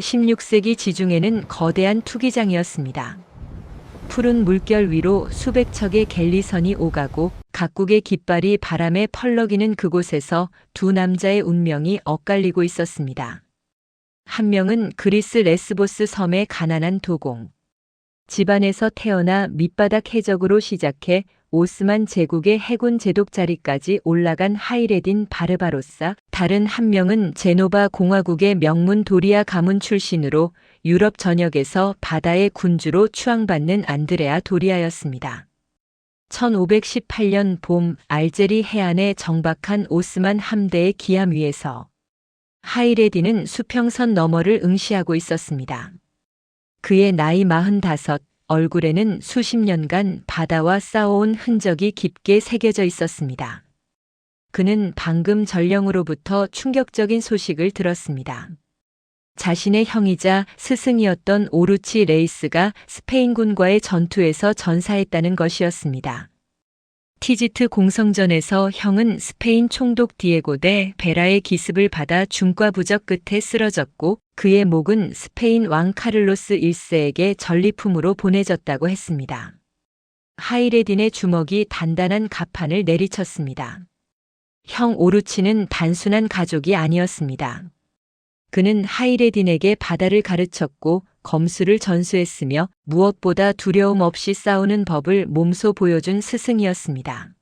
16세기 지중해는 거대한 투기장이었습니다. 푸른 물결 위로 수백 척의 갤리선이 오가고 각국의 깃발이 바람에 펄럭이는 그곳에서 두 남자의 운명이 엇갈리고 있었습니다. 한 명은 그리스 레스보스 섬의 가난한 도공. 집안에서 태어나 밑바닥 해적으로 시작해 오스만 제국의 해군 제독 자리까지 올라간 하이레딘 바르바로사, 다른 한 명은 제노바 공화국의 명문 도리아 가문 출신으로 유럽 전역에서 바다의 군주로 추앙받는 안드레아 도리아였습니다. 1518년 봄 알제리 해안에 정박한 오스만 함대의 기함 위에서 하이레딘은 수평선 너머를 응시하고 있었습니다. 그의 나이 45, 얼굴에는 수십 년간 바다와 싸워온 흔적이 깊게 새겨져 있었습니다. 그는 방금 전령으로부터 충격적인 소식을 들었습니다. 자신의 형이자 스승이었던 오루치 레이스가 스페인군과의 전투에서 전사했다는 것이었습니다. 티지트 공성전에서 형은 스페인 총독 디에고 데 베라의 기습을 받아 중과부적 끝에 쓰러졌고 그의 목은 스페인 왕 카를로스 1세에게 전리품으로 보내졌다고 했습니다. 하이레딘의 주먹이 단단한 갑판을 내리쳤습니다. 형 오루치는 단순한 가족이 아니었습니다. 그는 하이레딘에게 바다를 가르쳤고 검수를 전수했으며 무엇보다 두려움 없이 싸우는 법을 몸소 보여준 스승이었습니다.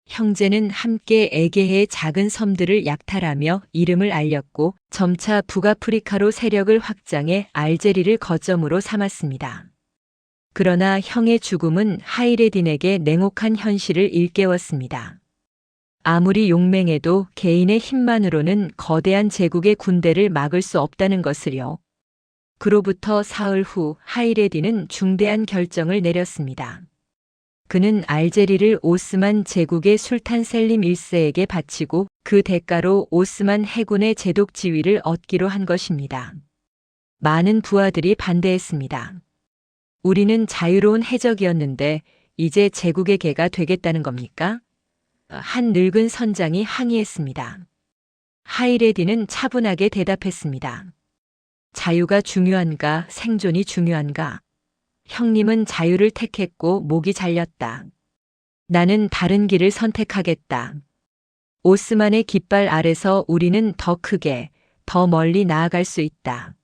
형제는 함께 에게해의 작은 섬들을 약탈하며 이름을 알렸고 점차 북아프리카로 세력을 확장해 알제리를 거점으로 삼았습니다. 그러나 형의 죽음은 하이레딘에게 냉혹한 현실을 일깨웠습니다. 아무리 용맹해도 개인의 힘만으로는 거대한 제국의 군대를 막을 수 없다는 것을요. 그로부터 사흘 후 하이레딘은 중대한 결정을 내렸습니다. 그는 알제리를 오스만 제국의 술탄 셀림 1세에게 바치고 그 대가로 오스만 해군의 제독 지위를 얻기로 한 것입니다. 많은 부하들이 반대했습니다. 우리는 자유로운 해적이었는데 이제 제국의 개가 되겠다는 겁니까? 한 늙은 선장이 항의했습니다. 하이레딘은 차분하게 대답했습니다. 자유가 중요한가, 생존이 중요한가? 형님은 자유를 택했고 목이 잘렸다. 나는 다른 길을 선택하겠다. 오스만의 깃발 아래서 우리는 더 크게, 더 멀리 나아갈 수 있다.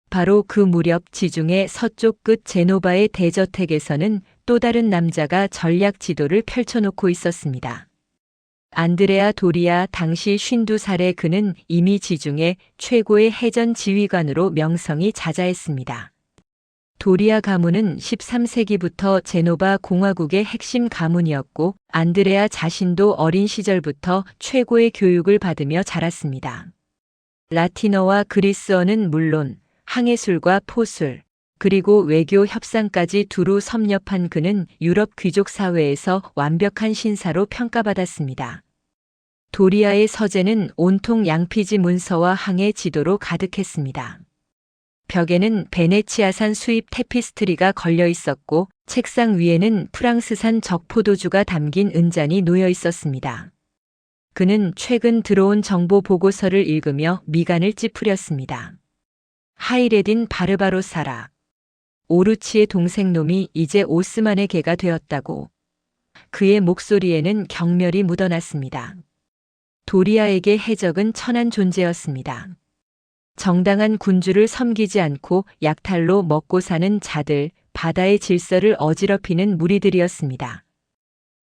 바로 그 무렵 지중해 서쪽 끝 제노바의 대저택에서는 또 다른 남자가 전략 지도를 펼쳐놓고 있었습니다. 안드레아 도리아 당시 52살의 그는 이미 지중해 최고의 해전 지휘관으로 명성이 자자했습니다. 도리아 가문은 13세기부터 제노바 공화국의 핵심 가문이었고 안드레아 자신도 어린 시절부터 최고의 교육을 받으며 자랐습니다. 라틴어와 그리스어는 물론 항해술과 포술, 그리고 외교 협상까지 두루 섭렵한 그는 유럽 귀족 사회에서 완벽한 신사로 평가받았습니다. 도리아의 서재는 온통 양피지 문서와 항해 지도로 가득했습니다. 벽에는 베네치아산 수입 테피스트리가 걸려 있었고 책상 위에는 프랑스산 적포도주가 담긴 은잔이 놓여 있었습니다. 그는 최근 들어온 정보 보고서를 읽으며 미간을 찌푸렸습니다. 하이레딘 바르바로사라. 오루치의 동생놈이 이제 오스만의 개가 되었다고. 그의 목소리에는 경멸이 묻어났습니다. 도리아에게 해적은 천한 존재였습니다. 정당한 군주를 섬기지 않고 약탈로 먹고 사는 자들, 바다의 질서를 어지럽히는 무리들이었습니다.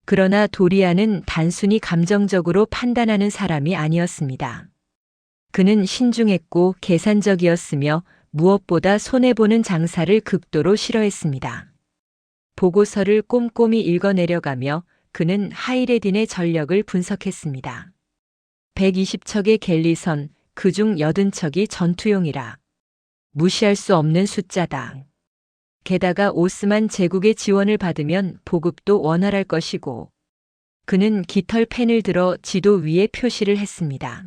그러나 도리아는 단순히 감정적으로 판단하는 사람이 아니었습니다. 그는 신중했고 계산적이었으며 무엇보다 손해보는 장사를 극도로 싫어했습니다. 보고서를 꼼꼼히 읽어내려가며 그는 하이레딘의 전력을 분석했습니다. 120척의 갤리선, 그중 80척이 전투용이라. 무시할 수 없는 숫자다. 게다가 오스만 제국의 지원을 받으면 보급도 원활할 것이고. 그는 깃털 펜을 들어 지도 위에 표시를 했습니다.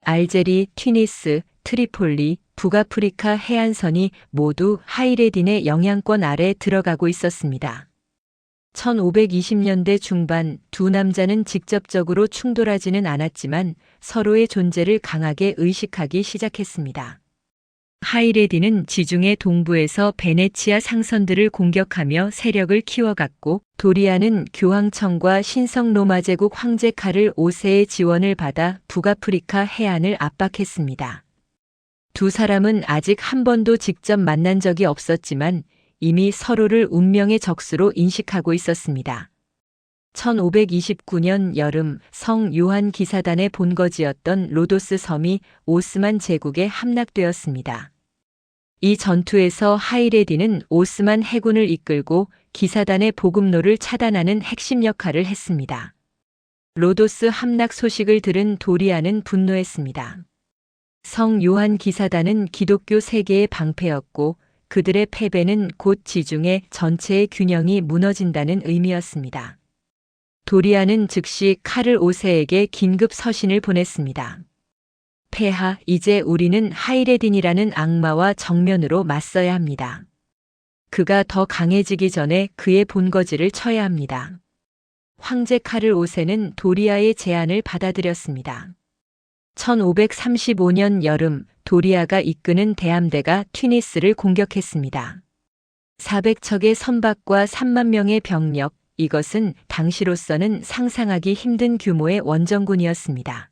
알제리, 튀니스, 트리폴리, 북아프리카 해안선이 모두 하이레딘의 영향권 아래 들어가고 있었습니다. 1520년대 중반 두 남자는 직접적으로 충돌하지는 않았지만 서로의 존재를 강하게 의식하기 시작했습니다. 하이레디는 지중해 동부에서 베네치아 상선들을 공격하며 세력을 키워갔고, 도리아는 교황청과 신성 로마 제국 황제 카를 5세의 지원을 받아 북아프리카 해안을 압박했습니다. 두 사람은 아직 한 번도 직접 만난 적이 없었지만 이미 서로를 운명의 적수로 인식하고 있었습니다. 1529년 여름 성 요한 기사단의 본거지였던 로도스 섬이 오스만 제국에 함락되었습니다. 이 전투에서 하이레디는 오스만 해군을 이끌고 기사단의 보급로를 차단하는 핵심 역할을 했습니다. 로도스 함락 소식을 들은 도리아는 분노했습니다. 성 요한 기사단은 기독교 세계의 방패였고 그들의 패배는 곧 지중해 전체의 균형이 무너진다는 의미였습니다. 도리아는 즉시 카를 5세에게 긴급 서신을 보냈습니다. 폐하, 이제 우리는 하이레딘이라는 악마와 정면으로 맞서야 합니다. 그가 더 강해지기 전에 그의 본거지를 쳐야 합니다. 황제 카를 5세는 도리아의 제안을 받아들였습니다. 1535년 여름 도리아가 이끄는 대함대가 튀니스를 공격했습니다. 400척의 선박과 3만 명의 병력, 이것은 당시로서는 상상하기 힘든 규모의 원정군이었습니다.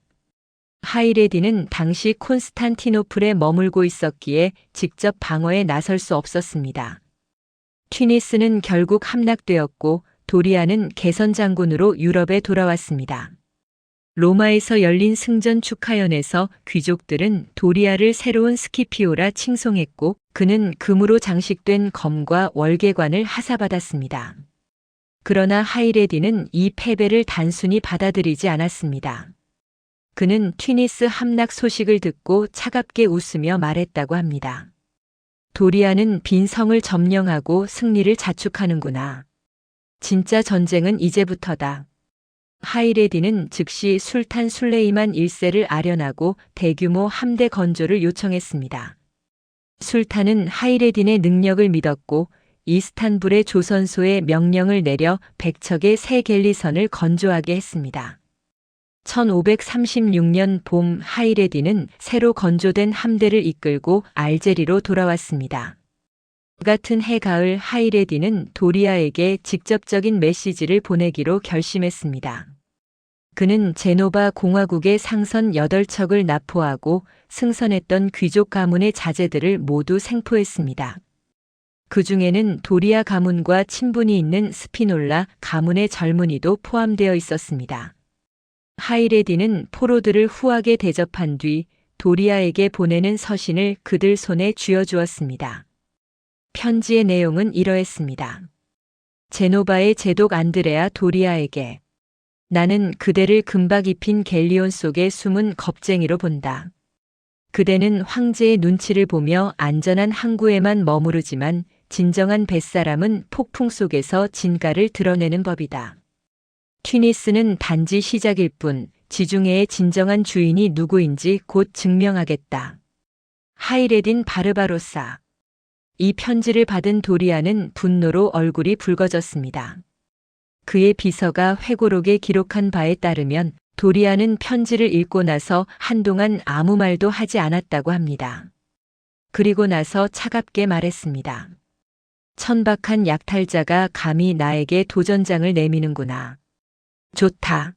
하이레디는 당시 콘스탄티노플에 머물고 있었기에 직접 방어에 나설 수 없었습니다. 튀니스는 결국 함락되었고 도리아는 개선 장군으로 유럽에 돌아왔습니다. 로마에서 열린 승전 축하연에서 귀족들은 도리아를 새로운 스키피오라 칭송했고 그는 금으로 장식된 검과 월계관을 하사받았습니다. 그러나 하이레디는 이 패배를 단순히 받아들이지 않았습니다. 그는 튀니스 함락 소식을 듣고 차갑게 웃으며 말했다고 합니다. 도리아는 빈 성을 점령하고 승리를 자축하는구나. 진짜 전쟁은 이제부터다. 하이레디는 즉시 술탄 술레이만 1세를 아련하고 대규모 함대 건조를 요청했습니다. 술탄은 하이레딘의 능력을 믿었고 이스탄불의 조선소에 명령을 내려 100척의 새 갤리선을 건조하게 했습니다. 1536년 봄 하이레딘은 새로 건조된 함대를 이끌고 알제리로 돌아왔습니다. 같은 해 가을 하이레딘은 도리아에게 직접적인 메시지를 보내기로 결심했습니다. 그는 제노바 공화국의 상선 8척을 납포하고 승선했던 귀족 가문의 자제들을 모두 생포했습니다. 그 중에는 도리아 가문과 친분이 있는 스피놀라 가문의 젊은이도 포함되어 있었습니다. 하이레디는 포로들을 후하게 대접한 뒤 도리아에게 보내는 서신을 그들 손에 쥐어주었습니다. 편지의 내용은 이러했습니다. 제노바의 제독 안드레아 도리아에게 나는 그대를 금박 입힌 갤리온 속의 숨은 겁쟁이로 본다. 그대는 황제의 눈치를 보며 안전한 항구에만 머무르지만 진정한 뱃사람은 폭풍 속에서 진가를 드러내는 법이다. 튀니스는 단지 시작일 뿐 지중해의 진정한 주인이 누구인지 곧 증명하겠다. 하이레딘 바르바로사. 이 편지를 받은 도리아는 분노로 얼굴이 붉어졌습니다. 그의 비서가 회고록에 기록한 바에 따르면 도리아는 편지를 읽고 나서 한동안 아무 말도 하지 않았다고 합니다. 그리고 나서 차갑게 말했습니다. 천박한 약탈자가 감히 나에게 도전장을 내미는구나. 좋다.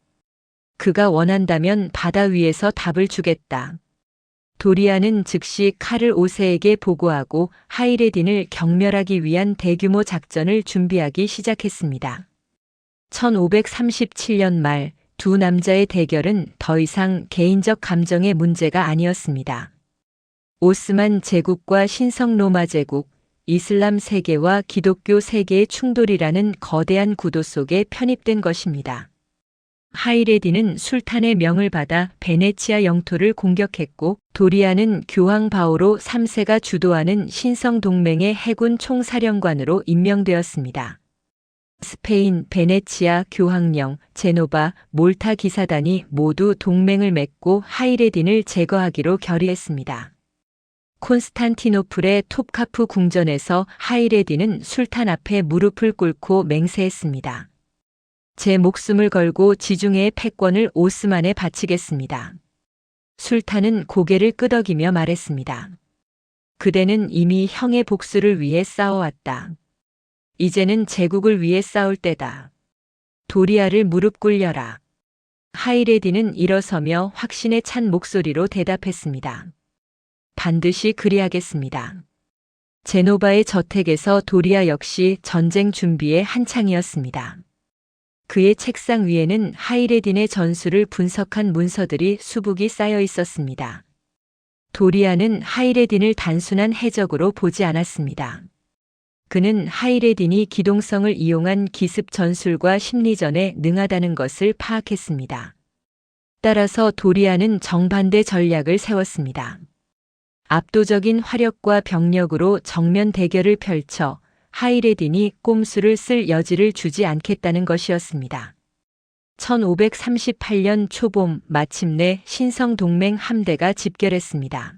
그가 원한다면 바다 위에서 답을 주겠다. 도리아는 즉시 카를 5세에게 보고하고 하이레딘을 경멸하기 위한 대규모 작전을 준비하기 시작했습니다. 1537년 말 두 남자의 대결은 더 이상 개인적 감정의 문제가 아니었습니다. 오스만 제국과 신성 로마 제국, 이슬람 세계와 기독교 세계의 충돌이라는 거대한 구도 속에 편입된 것입니다. 하이레디는 술탄의 명을 받아 베네치아 영토를 공격했고 도리아는 교황 바오로 3세가 주도하는 신성 동맹의 해군 총사령관으로 임명되었습니다. 스페인, 베네치아, 교황령, 제노바, 몰타 기사단이 모두 동맹을 맺고 하이레딘을 제거하기로 결의했습니다. 콘스탄티노플의 톱카프 궁전에서 하이레딘은 술탄 앞에 무릎을 꿇고 맹세했습니다. 제 목숨을 걸고 지중해의 패권을 오스만에 바치겠습니다. 술탄은 고개를 끄덕이며 말했습니다. 그대는 이미 형의 복수를 위해 싸워왔다. 이제는 제국을 위해 싸울 때다. 도리아를 무릎 꿇려라. 하이레디는 일어서며 확신에 찬 목소리로 대답했습니다. 반드시 그리하겠습니다. 제노바의 저택에서 도리아 역시 전쟁 준비에 한창이었습니다. 그의 책상 위에는 하이레딘의 전술을 분석한 문서들이 수북이 쌓여 있었습니다. 도리아는 하이레딘을 단순한 해적으로 보지 않았습니다. 그는 하이레딘이 기동성을 이용한 기습 전술과 심리전에 능하다는 것을 파악했습니다. 따라서 도리아는 정반대 전략을 세웠습니다. 압도적인 화력과 병력으로 정면 대결을 펼쳐 하이레딘이 꼼수를 쓸 여지를 주지 않겠다는 것이었습니다. 1538년 초봄 마침내 신성동맹 함대가 집결했습니다.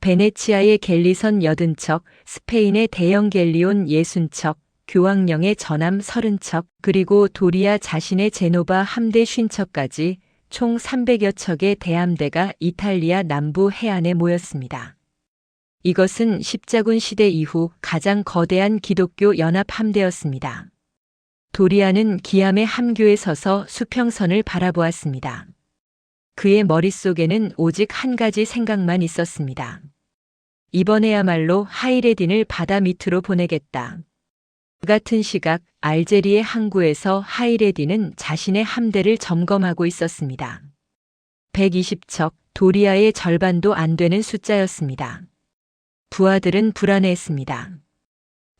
베네치아의 갤리선 80척, 스페인의 대형 갤리온 60척, 교황령의 전함 30척, 그리고 도리아 자신의 제노바 함대 50척까지 총 300여 척의 대함대가 이탈리아 남부 해안에 모였습니다. 이것은 십자군 시대 이후 가장 거대한 기독교 연합 함대였습니다. 도리아는 기암의 함교에 서서 수평선을 바라보았습니다. 그의 머릿속에는 오직 한 가지 생각만 있었습니다. 이번에야말로 하이레딘을 바다 밑으로 보내겠다. 그 같은 시각 알제리의 항구에서 하이레딘은 자신의 함대를 점검하고 있었습니다. 120척, 도리아의 절반도 안 되는 숫자였습니다. 부하들은 불안해했습니다.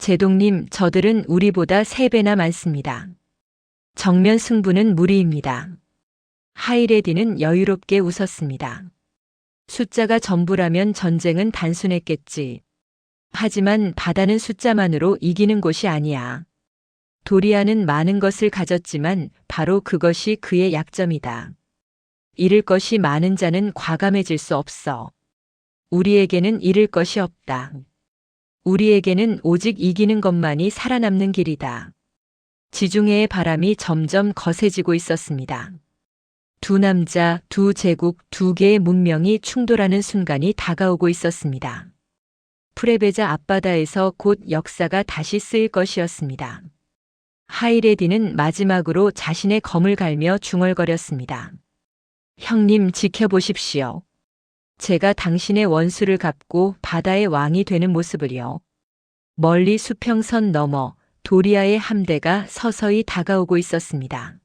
제독님, 저들은 우리보다 3배나 많습니다. 정면 승부는 무리입니다. 하이레딘은 여유롭게 웃었습니다. 숫자가 전부라면 전쟁은 단순했겠지. 하지만 바다는 숫자만으로 이기는 곳이 아니야. 도리아는 많은 것을 가졌지만 바로 그것이 그의 약점이다. 잃을 것이 많은 자는 과감해질 수 없어. 우리에게는 잃을 것이 없다. 우리에게는 오직 이기는 것만이 살아남는 길이다. 지중해의 바람이 점점 거세지고 있었습니다. 두 남자, 두 제국, 두 개의 문명이 충돌하는 순간이 다가오고 있었습니다. 프레베자 앞바다에서 곧 역사가 다시 쓰일 것이었습니다. 하이레딘은 마지막으로 자신의 검을 갈며 중얼거렸습니다. 형님, 지켜보십시오. 제가 당신의 원수를 갚고 바다의 왕이 되는 모습을요. 멀리 수평선 너머 도리아의 함대가 서서히 다가오고 있었습니다.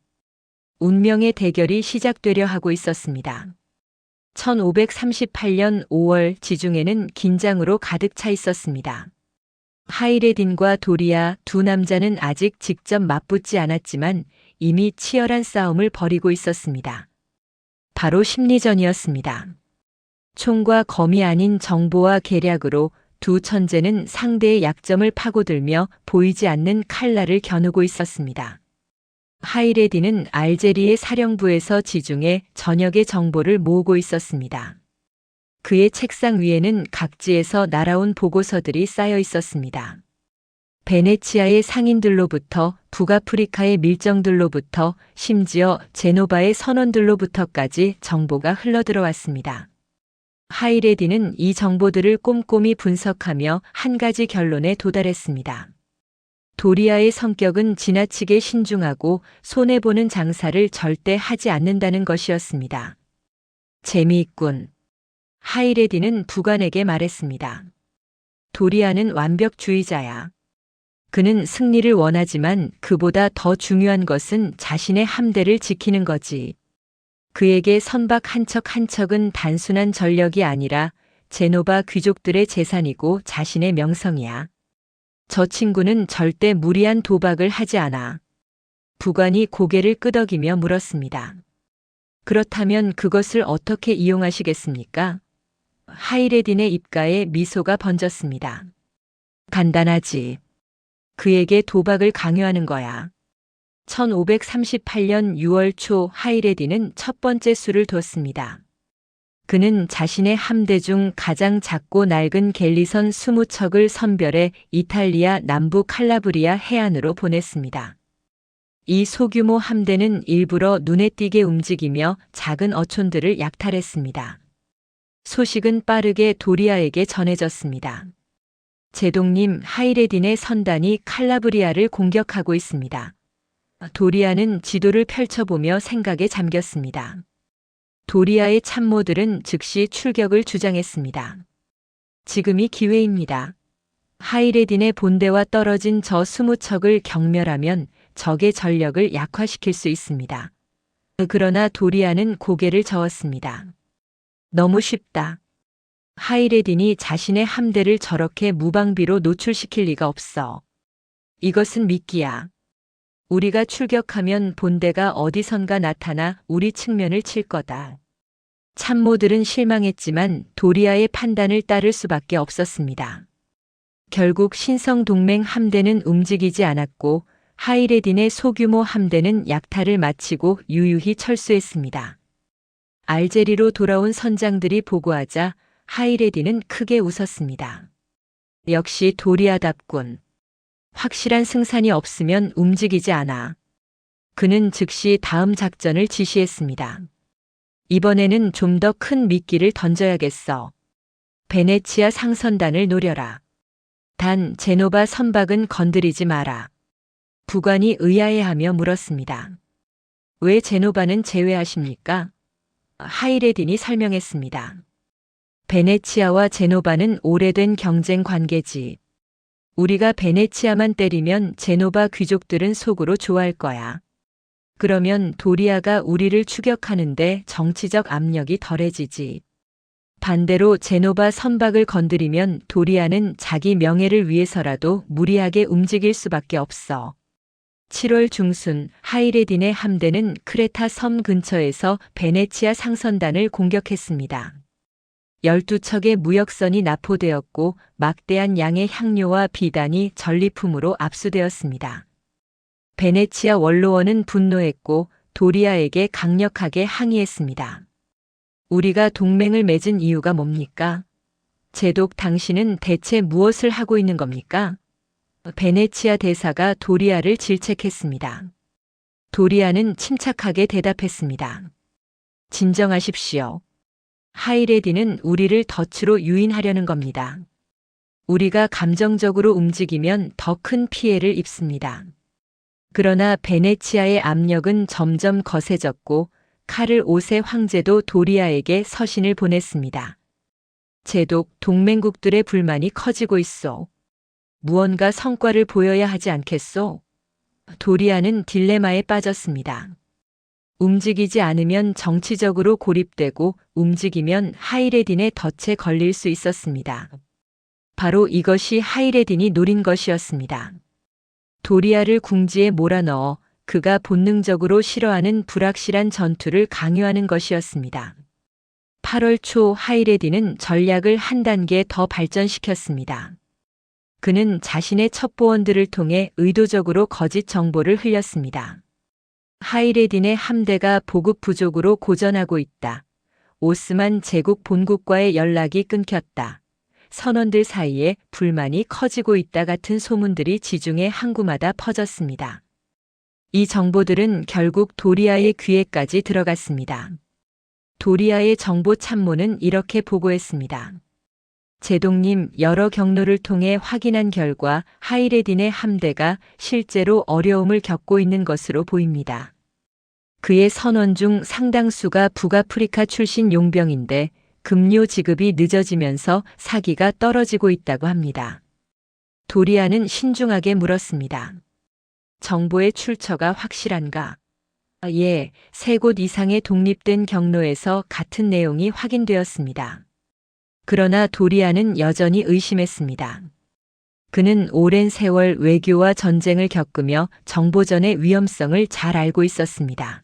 운명의 대결이 시작되려 하고 있었습니다. 1538년 5월 지중해는 긴장으로 가득 차 있었습니다. 하이레딘과 도리아 두 남자는 아직 직접 맞붙지 않았지만 이미 치열한 싸움을 벌이고 있었습니다. 바로 심리전이었습니다. 총과 검이 아닌 정보와 계략으로 두 천재는 상대의 약점을 파고들며 보이지 않는 칼날을 겨누고 있었습니다. 하이레딘은 알제리의 사령부에서 지중해 전역의 정보를 모으고 있었습니다. 그의 책상 위에는 각지에서 날아온 보고서들이 쌓여 있었습니다. 베네치아의 상인들로부터 북아프리카의 밀정들로부터 심지어 제노바의 선원들로부터까지 정보가 흘러들어왔습니다. 하이레딘은 이 정보들을 꼼꼼히 분석하며 한 가지 결론에 도달했습니다. 도리아의 성격은 지나치게 신중하고 손해보는 장사를 절대 하지 않는다는 것이었습니다. 재미있군. 하이레딘은 부관에게 말했습니다. 도리아는 완벽주의자야. 그는 승리를 원하지만 그보다 더 중요한 것은 자신의 함대를 지키는 거지. 그에게 선박 한 척 한 척은 단순한 전력이 아니라 제노바 귀족들의 재산이고 자신의 명성이야. 저 친구는 절대 무리한 도박을 하지 않아. 부관이 고개를 끄덕이며 물었습니다. 그렇다면 그것을 어떻게 이용하시겠습니까? 하이레딘의 입가에 미소가 번졌습니다. 간단하지. 그에게 도박을 강요하는 거야. 1538년 6월 초 하이레딘은 첫 번째 수를 뒀습니다. 그는 자신의 함대 중 가장 작고 낡은 갤리선 20척을 선별해 이탈리아 남부 칼라브리아 해안으로 보냈습니다. 이 소규모 함대는 일부러 눈에 띄게 움직이며 작은 어촌들을 약탈했습니다. 소식은 빠르게 도리아에게 전해졌습니다. 제독님, 하이레딘의 선단이 칼라브리아를 공격하고 있습니다. 도리아는 지도를 펼쳐보며 생각에 잠겼습니다. 도리아의 참모들은 즉시 출격을 주장했습니다. 지금이 기회입니다. 하이레딘의 본대와 떨어진 저 20척을 경멸하면 적의 전력을 약화시킬 수 있습니다. 그러나 도리아는 고개를 저었습니다. 너무 쉽다. 하이레딘이 자신의 함대를 저렇게 무방비로 노출시킬 리가 없어. 이것은 미끼야. 우리가 출격하면 본대가 어디선가 나타나 우리 측면을 칠 거다. 참모들은 실망했지만 도리아의 판단을 따를 수밖에 없었습니다. 결국 신성동맹 함대는 움직이지 않았고 하이레딘의 소규모 함대는 약탈을 마치고 유유히 철수했습니다. 알제리로 돌아온 선장들이 보고하자 하이레딘은 크게 웃었습니다. 역시 도리아답군. 확실한 승산이 없으면 움직이지 않아. 그는 즉시 다음 작전을 지시했습니다. 이번에는 좀 더 큰 미끼를 던져야겠어. 베네치아 상선단을 노려라. 단 제노바 선박은 건드리지 마라. 부관이 의아해하며 물었습니다. 왜 제노바는 제외하십니까? 하이레딘이 설명했습니다. 베네치아와 제노바는 오래된 경쟁 관계지. 우리가 베네치아만 때리면 제노바 귀족들은 속으로 좋아할 거야. 그러면 도리아가 우리를 추격하는데 정치적 압력이 덜해지지. 반대로 제노바 선박을 건드리면 도리아는 자기 명예를 위해서라도 무리하게 움직일 수밖에 없어. 7월 중순 하이레딘의 함대는 크레타 섬 근처에서 베네치아 상선단을 공격했습니다. 12척의 무역선이 납포되었고 막대한 양의 향료와 비단이 전리품으로 압수되었습니다. 베네치아 원로원은 분노했고 도리아에게 강력하게 항의했습니다. 우리가 동맹을 맺은 이유가 뭡니까? 제독 당신은 대체 무엇을 하고 있는 겁니까? 베네치아 대사가 도리아를 질책했습니다. 도리아는 침착하게 대답했습니다. 진정하십시오. 하이레딘은 우리를 덫으로 유인하려는 겁니다. 우리가 감정적으로 움직이면 더 큰 피해를 입습니다. 그러나 베네치아의 압력은 점점 거세졌고 카를 5세 황제도 도리아에게 서신을 보냈습니다. 제독, 동맹국들의 불만이 커지고 있어. 무언가 성과를 보여야 하지 않겠소? 도리아는 딜레마에 빠졌습니다. 움직이지 않으면 정치적으로 고립되고 움직이면 하이레딘의 덫에 걸릴 수 있었습니다. 바로 이것이 하이레딘이 노린 것이었습니다. 도리아를 궁지에 몰아넣어 그가 본능적으로 싫어하는 불확실한 전투를 강요하는 것이었습니다. 8월 초 하이레딘은 전략을 한 단계 더 발전시켰습니다. 그는 자신의 첩보원들을 통해 의도적으로 거짓 정보를 흘렸습니다. 하이레딘의 함대가 보급 부족으로 고전하고 있다. 오스만 제국 본국과의 연락이 끊겼다. 선원들 사이에 불만이 커지고 있다 같은 소문들이 지중해 항구마다 퍼졌습니다. 이 정보들은 결국 도리아의 귀에까지 들어갔습니다. 도리아의 정보 참모는 이렇게 보고했습니다. 제독님, 여러 경로를 통해 확인한 결과 하이레딘의 함대가 실제로 어려움을 겪고 있는 것으로 보입니다. 그의 선원 중 상당수가 북아프리카 출신 용병인데 급료 지급이 늦어지면서 사기가 떨어지고 있다고 합니다. 도리아는 신중하게 물었습니다. 정보의 출처가 확실한가? 예, 3곳 이상의 독립된 경로에서 같은 내용이 확인되었습니다. 그러나 도리아는 여전히 의심했습니다. 그는 오랜 세월 외교와 전쟁을 겪으며 정보전의 위험성을 잘 알고 있었습니다.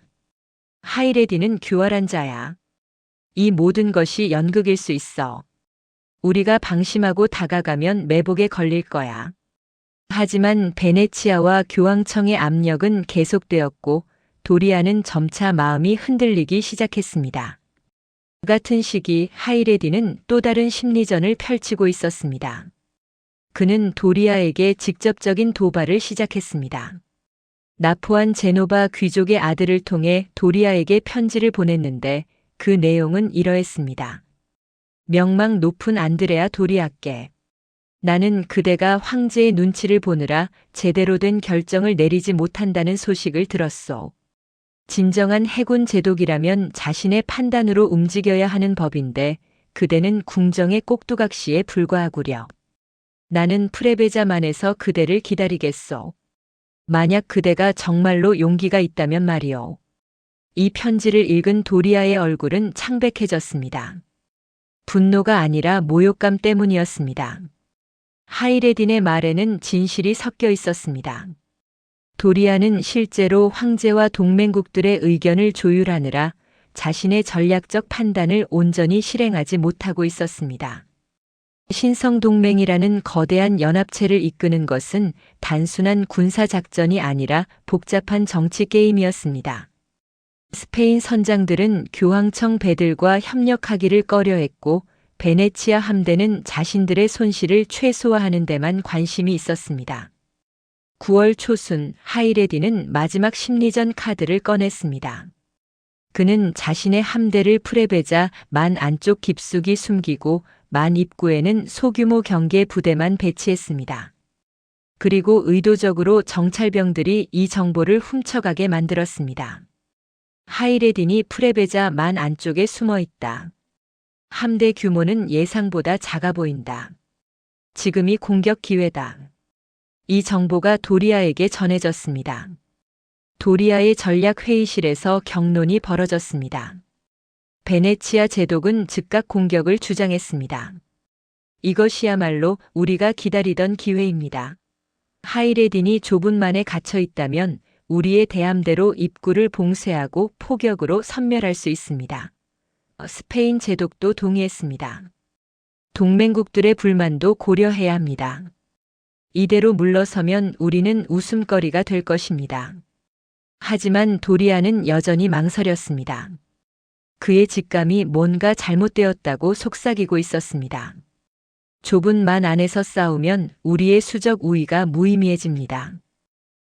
하이레딘은 교활한 자야. 이 모든 것이 연극일 수 있어. 우리가 방심하고 다가가면 매복에 걸릴 거야. 하지만 베네치아와 교황청의 압력은 계속되었고 도리아는 점차 마음이 흔들리기 시작했습니다. 같은 시기 하이레딘은 또 다른 심리전을 펼치고 있었습니다. 그는 도리아에게 직접적인 도발을 시작했습니다. 나포한 제노바 귀족의 아들을 통해 도리아에게 편지를 보냈는데 그 내용은 이러했습니다. 명망 높은 안드레아 도리아께. 나는 그대가 황제의 눈치를 보느라 제대로 된 결정을 내리지 못한다는 소식을 들었소. 진정한 해군 제독이라면 자신의 판단으로 움직여야 하는 법인데 그대는 궁정의 꼭두각시에 불과하구려. 나는 프레베자만에서 그대를 기다리겠소. 만약 그대가 정말로 용기가 있다면 말이오. 이 편지를 읽은 도리아의 얼굴은 창백해졌습니다. 분노가 아니라 모욕감 때문이었습니다. 하이레딘의 말에는 진실이 섞여 있었습니다. 도리아는 실제로 황제와 동맹국들의 의견을 조율하느라 자신의 전략적 판단을 온전히 실행하지 못하고 있었습니다. 신성동맹이라는 거대한 연합체를 이끄는 것은 단순한 군사작전이 아니라 복잡한 정치 게임이었습니다. 스페인 선장들은 교황청 배들과 협력하기를 꺼려했고 베네치아 함대는 자신들의 손실을 최소화하는 데만 관심이 있었습니다. 9월 초순 하이레디는 마지막 심리전 카드를 꺼냈습니다. 그는 자신의 함대를 프레베자 만 안쪽 깊숙이 숨기고 만 입구에는 소규모 경계 부대만 배치했습니다. 그리고 의도적으로 정찰병들이 이 정보를 훔쳐가게 만들었습니다. 하이레딘이 프레베자 만 안쪽에 숨어 있다. 함대 규모는 예상보다 작아 보인다. 지금이 공격 기회다. 이 정보가 도리아에게 전해졌습니다. 도리아의 전략회의실에서 격론이 벌어졌습니다. 베네치아 제독은 즉각 공격을 주장했습니다. 이것이야말로 우리가 기다리던 기회입니다. 하이레딘이 좁은 만에 갇혀 있다면 우리의 대함대로 입구를 봉쇄하고 포격으로 섬멸할 수 있습니다. 스페인 제독도 동의했습니다. 동맹국들의 불만도 고려해야 합니다. 이대로 물러서면 우리는 웃음거리가 될 것입니다. 하지만 도리아는 여전히 망설였습니다. 그의 직감이 뭔가 잘못되었다고 속삭이고 있었습니다. 좁은 만 안에서 싸우면 우리의 수적 우위가 무의미해집니다.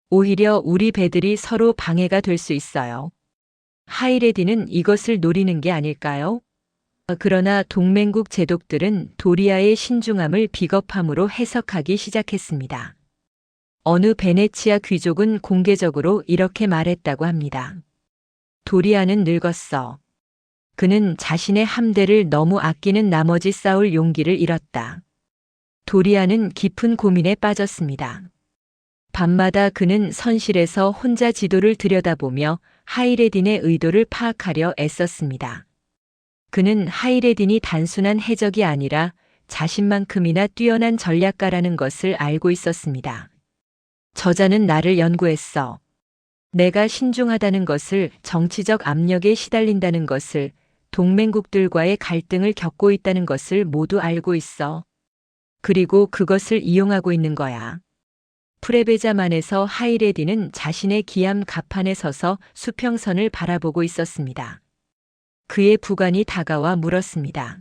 오히려 우리 배들이 서로 방해가 될 수 있어요. 하이레디는 이것을 노리는 게 아닐까요? 그러나 동맹국 제독들은 도리아의 신중함을 비겁함으로 해석하기 시작했습니다. 어느 베네치아 귀족은 공개적으로 이렇게 말했다고 합니다. 도리아는 늙었어. 그는 자신의 함대를 너무 아끼는 나머지 싸울 용기를 잃었다. 도리아는 깊은 고민에 빠졌습니다. 밤마다 그는 선실에서 혼자 지도를 들여다보며 하이레딘의 의도를 파악하려 애썼습니다. 그는 하이레딘이 단순한 해적이 아니라 자신만큼이나 뛰어난 전략가라는 것을 알고 있었습니다. 저자는 나를 연구했어. 내가 신중하다는 것을, 정치적 압력에 시달린다는 것을, 동맹국들과의 갈등을 겪고 있다는 것을 모두 알고 있어. 그리고 그것을 이용하고 있는 거야. 프레베자만에서 하이레디는 자신의 기암 갑판에 서서 수평선을 바라보고 있었습니다. 그의 부관이 다가와 물었습니다.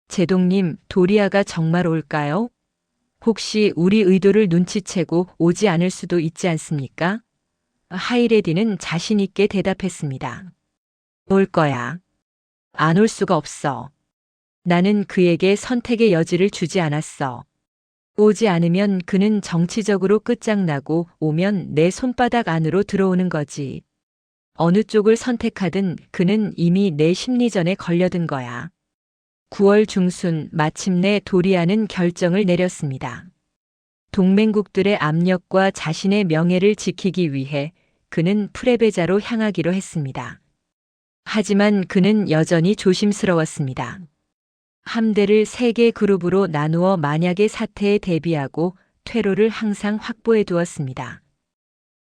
제독님, 도리아가 정말 올까요? 혹시 우리 의도를 눈치채고 오지 않을 수도 있지 않습니까? 하이레디는 자신 있게 대답했습니다. 올 거야. 안 올 수가 없어. 나는 그에게 선택의 여지를 주지 않았어. 오지 않으면 그는 정치적으로 끝장나고 오면 내 손바닥 안으로 들어오는 거지. 어느 쪽을 선택하든 그는 이미 내 심리전에 걸려든 거야. 9월 중순 마침내 도리아는 결정을 내렸습니다. 동맹국들의 압력과 자신의 명예를 지키기 위해 그는 프레베자로 향하기로 했습니다. 하지만 그는 여전히 조심스러웠습니다. 함대를 3개 그룹으로 나누어 만약의 사태에 대비하고 퇴로를 항상 확보해 두었습니다.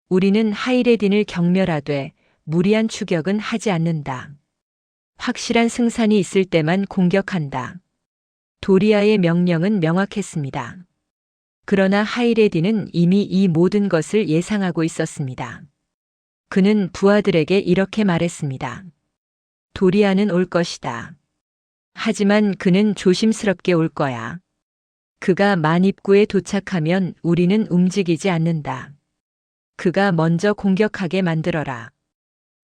우리는 하이레딘을 경멸하되 무리한 추격은 하지 않는다. 확실한 승산이 있을 때만 공격한다. 도리아의 명령은 명확했습니다. 그러나 하이레딘은 이미 이 모든 것을 예상하고 있었습니다. 그는 부하들에게 이렇게 말했습니다. 도리아는 올 것이다. 하지만 그는 조심스럽게 올 거야. 그가 만 입구에 도착하면 우리는 움직이지 않는다. 그가 먼저 공격하게 만들어라.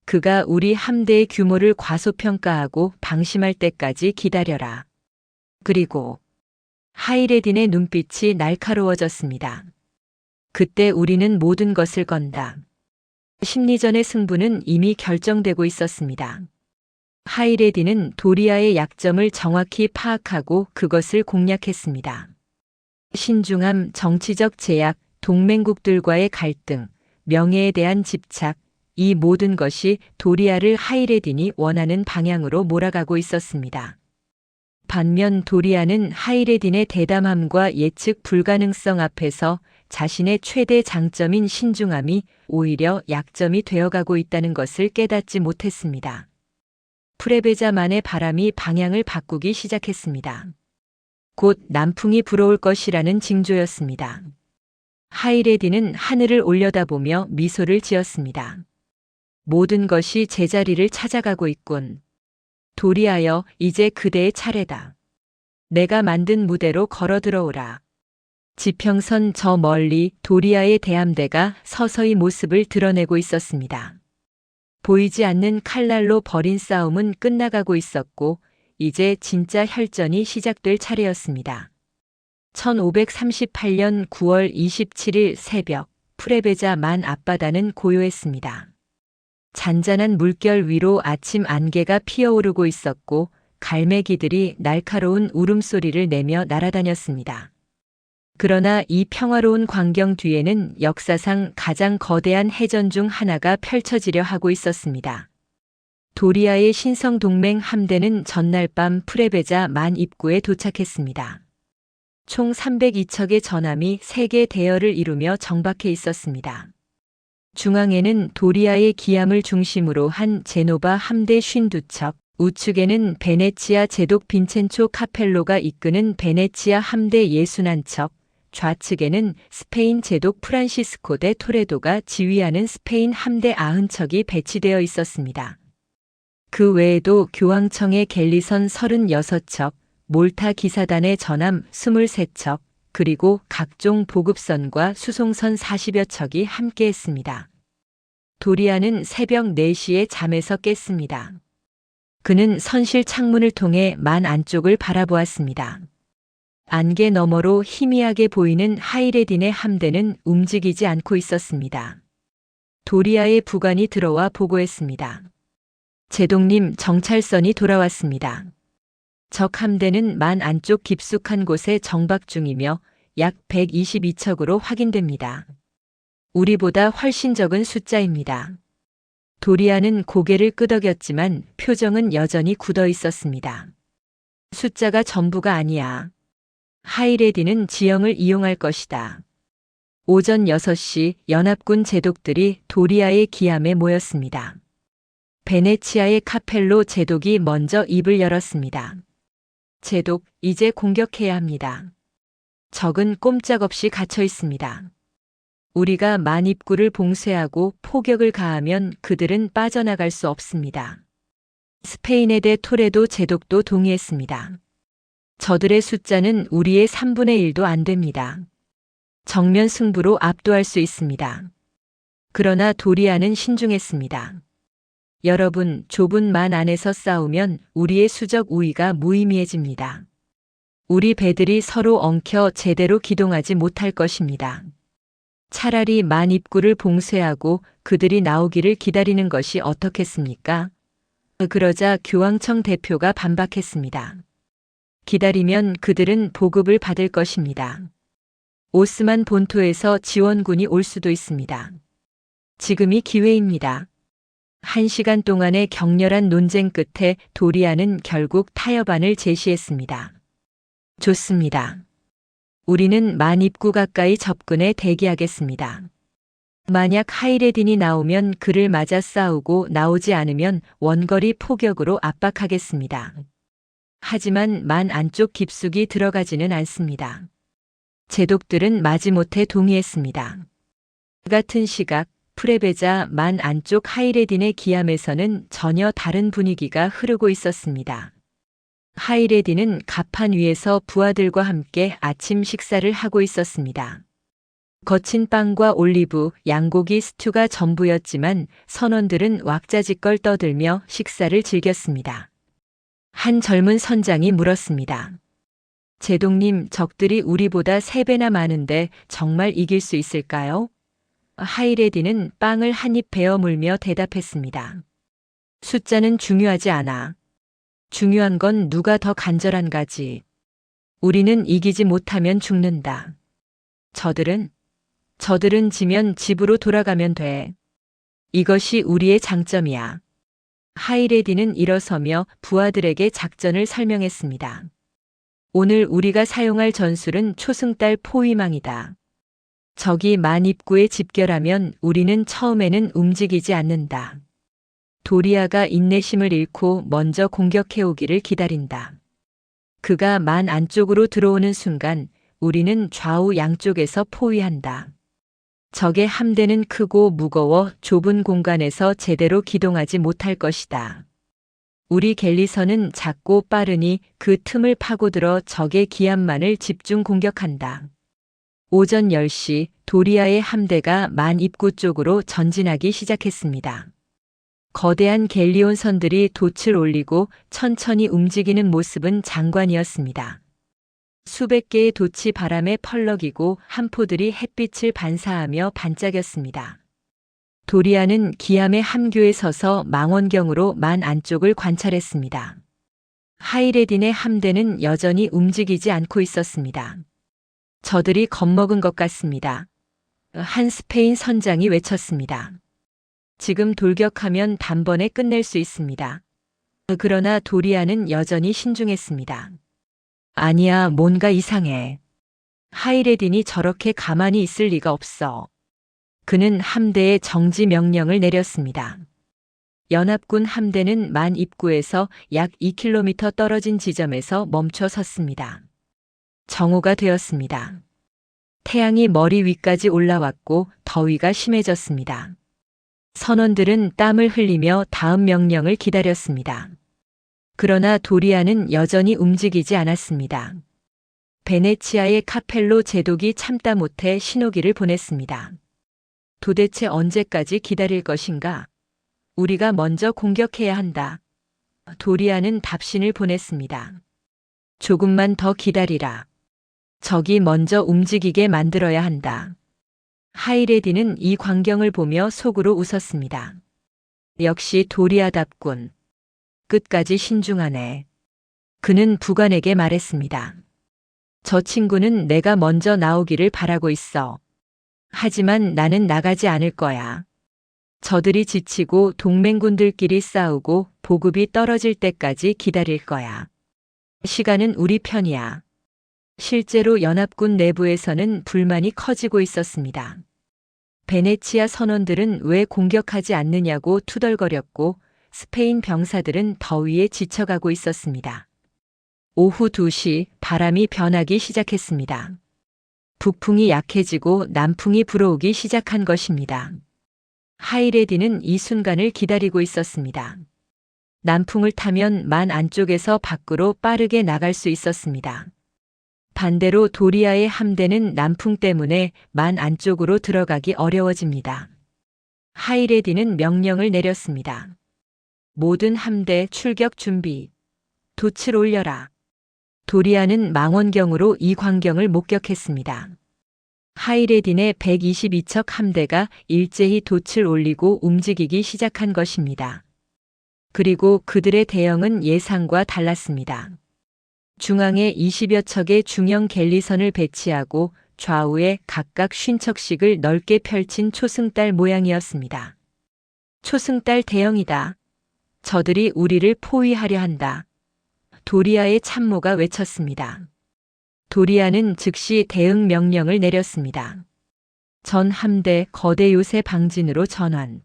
그가 우리 함대의 규모를 과소평가하고 방심할 때까지 기다려라. 그리고 하이레딘의 눈빛이 날카로워졌습니다. 그때 우리는 모든 것을 건다. 심리전의 승부는 이미 결정되고 있었습니다. 하이레딘은 도리아의 약점을 정확히 파악하고 그것을 공략했습니다. 신중함, 정치적 제약, 동맹국들과의 갈등, 명예에 대한 집착, 이 모든 것이 도리아를 하이레딘이 원하는 방향으로 몰아가고 있었습니다. 반면 도리아는 하이레딘의 대담함과 예측 불가능성 앞에서 자신의 최대 장점인 신중함이 오히려 약점이 되어가고 있다는 것을 깨닫지 못했습니다. 프레베자만의 바람이 방향을 바꾸기 시작했습니다. 곧 남풍이 불어올 것이라는 징조였습니다. 하이레딘은 하늘을 올려다보며 미소를 지었습니다. 모든 것이 제자리를 찾아가고 있군. 도리아여, 이제 그대의 차례다. 내가 만든 무대로 걸어 들어오라. 지평선 저 멀리 도리아의 대함대가 서서히 모습을 드러내고 있었습니다. 보이지 않는 칼날로 벌인 싸움은 끝나가고 있었고 이제 진짜 혈전이 시작될 차례였습니다. 1538년 9월 27일 새벽 프레베자 만 앞바다는 고요했습니다. 잔잔한 물결 위로 아침 안개가 피어오르고 있었고 갈매기들이 날카로운 울음소리를 내며 날아다녔습니다. 그러나 이 평화로운 광경 뒤에는 역사상 가장 거대한 해전 중 하나가 펼쳐지려 하고 있었습니다. 도리아의 신성 동맹 함대는 전날 밤 프레베자 만 입구에 도착했습니다. 총 302척의 전함이 세계 대열을 이루며 정박해 있었습니다. 중앙에는 도리아의 기함을 중심으로 한 제노바 함대 52척, 우측에는 베네치아 제독 빈첸초 카펠로가 이끄는 베네치아 함대 61척, 좌측에는 스페인 제독 프란시스코 데 토레도가 지휘하는 스페인 함대 90척이 배치되어 있었습니다. 그 외에도 교황청의 갤리선 36척, 몰타 기사단의 전함 23척, 그리고 각종 보급선과 수송선 40여 척이 함께했습니다. 도리아는 새벽 4시에 잠에서 깼습니다. 그는 선실 창문을 통해 만 안쪽을 바라보았습니다. 안개 너머로 희미하게 보이는 하이레딘의 함대는 움직이지 않고 있었습니다. 도리아의 부관이 들어와 보고했습니다. 제독님, 정찰선이 돌아왔습니다. 적 함대는 만 안쪽 깊숙한 곳에 정박 중이며 약 122척으로 확인됩니다. 우리보다 훨씬 적은 숫자입니다. 도리아는 고개를 끄덕였지만 표정은 여전히 굳어 있었습니다. 숫자가 전부가 아니야. 하이레딘은 지형을 이용할 것이다. 오전 6시 연합군 제독들이 도리아의 기함에 모였습니다. 베네치아의 카펠로 제독이 먼저 입을 열었습니다. 제독, 이제 공격해야 합니다. 적은 꼼짝없이 갇혀 있습니다. 우리가 만 입구를 봉쇄하고 포격을 가하면 그들은 빠져나갈 수 없습니다. 스페인의 대 토레도 제독도 동의했습니다. 저들의 숫자는 우리의 3분의 1도 안 됩니다. 정면 승부로 압도할 수 있습니다. 그러나 도리아는 신중했습니다. 여러분, 좁은 만 안에서 싸우면 우리의 수적 우위가 무의미해집니다. 우리 배들이 서로 엉켜 제대로 기동하지 못할 것입니다. 차라리 만 입구를 봉쇄하고 그들이 나오기를 기다리는 것이 어떻겠습니까? 그러자 교황청 대표가 반박했습니다. 기다리면 그들은 보급을 받을 것입니다. 오스만 본토에서 지원군이 올 수도 있습니다. 지금이 기회입니다. 1시간 동안의 격렬한 논쟁 끝에 도리아는 결국 타협안을 제시했습니다. 좋습니다. 우리는 만 입구 가까이 접근해 대기하겠습니다. 만약 하이레딘이 나오면 그를 맞아 싸우고 나오지 않으면 원거리 포격으로 압박하겠습니다. 하지만 만 안쪽 깊숙이 들어가지는 않습니다. 제독들은 마지못해 동의했습니다. 같은 시각 프레베자 만 안쪽 하이레딘의 기함에서는 전혀 다른 분위기가 흐르고 있었습니다. 하이레딘은 갑판 위에서 부하들과 함께 아침 식사를 하고 있었습니다. 거친 빵과 올리브, 양고기 스튜가 전부였지만 선원들은 왁자지껄 떠들며 식사를 즐겼습니다. 한 젊은 선장이 물었습니다. 제동님, 적들이 우리보다 3배나 많은데 정말 이길 수 있을까요? 하이레디는 빵을 한 입 베어 물며 대답했습니다. 숫자는 중요하지 않아. 중요한 건 누가 더 간절한가지. 우리는 이기지 못하면 죽는다. 저들은 지면 집으로 돌아가면 돼. 이것이 우리의 장점이야. 하이레디는 일어서며 부하들에게 작전을 설명했습니다. 오늘 우리가 사용할 전술은 초승달 포위망이다. 적이 만 입구에 집결하면 우리는 처음에는 움직이지 않는다. 도리아가 인내심을 잃고 먼저 공격해오기를 기다린다. 그가 만 안쪽으로 들어오는 순간 우리는 좌우 양쪽에서 포위한다. 적의 함대는 크고 무거워 좁은 공간에서 제대로 기동하지 못할 것이다. 우리 갤리선은 작고 빠르니 그 틈을 파고들어 적의 기합만을 집중 공격한다. 오전 10시 도리아의 함대가 만 입구 쪽으로 전진하기 시작했습니다. 거대한 갤리온 선들이 돛을 올리고 천천히 움직이는 모습은 장관이었습니다. 수백 개의 돛이 바람에 펄럭이고 함포들이 햇빛을 반사하며 반짝였습니다. 도리아는 기암의 함교에 서서 망원경으로 만 안쪽을 관찰했습니다. 하이레딘의 함대는 여전히 움직이지 않고 있었습니다. 저들이 겁먹은 것 같습니다. 한 스페인 선장이 외쳤습니다. 지금 돌격하면 단번에 끝낼 수 있습니다. 그러나 도리아는 여전히 신중했습니다. 아니야, 뭔가 이상해. 하이레딘이 저렇게 가만히 있을 리가 없어. 그는 함대에 정지 명령을 내렸습니다. 연합군 함대는 만 입구에서 약 2km 떨어진 지점에서 멈춰 섰습니다. 정오가 되었습니다. 태양이 머리 위까지 올라왔고 더위가 심해졌습니다. 선원들은 땀을 흘리며 다음 명령을 기다렸습니다. 그러나 도리아는 여전히 움직이지 않았습니다. 베네치아의 카펠로 제독이 참다 못해 신호기를 보냈습니다. 도대체 언제까지 기다릴 것인가? 우리가 먼저 공격해야 한다. 도리아는 답신을 보냈습니다. 조금만 더 기다리라. 적이 먼저 움직이게 만들어야 한다. 하이레디는 이 광경을 보며 속으로 웃었습니다. 역시 도리아답군. 끝까지 신중하네. 그는 부관에게 말했습니다. 저 친구는 내가 먼저 나오기를 바라고 있어. 하지만 나는 나가지 않을 거야. 저들이 지치고 동맹군들끼리 싸우고 보급이 떨어질 때까지 기다릴 거야. 시간은 우리 편이야. 실제로 연합군 내부에서는 불만이 커지고 있었습니다. 베네치아 선원들은 왜 공격하지 않느냐고 투덜거렸고 스페인 병사들은 더위에 지쳐가고 있었습니다. 오후 2시 바람이 변하기 시작했습니다. 북풍이 약해지고 남풍이 불어오기 시작한 것입니다. 하이레디는 이 순간을 기다리고 있었습니다. 남풍을 타면 만 안쪽에서 밖으로 빠르게 나갈 수 있었습니다. 반대로 도리아의 함대는 남풍 때문에 만 안쪽으로 들어가기 어려워집니다. 하이레디는 명령을 내렸습니다. 모든 함대 출격 준비. 돛을 올려라. 도리아는 망원경으로 이 광경을 목격했습니다. 하이레딘의 122척 함대가 일제히 돛을 올리고 움직이기 시작한 것입니다. 그리고 그들의 대형은 예상과 달랐습니다. 중앙에 20여 척의 중형 갤리선을 배치하고 좌우에 각각 50척씩을 넓게 펼친 초승달 모양이었습니다. 초승달 대형이다. 저들이 우리를 포위하려 한다. 도리아의 참모가 외쳤습니다. 도리아는 즉시 대응 명령을 내렸습니다. 전 함대 거대 요새 방진으로 전환.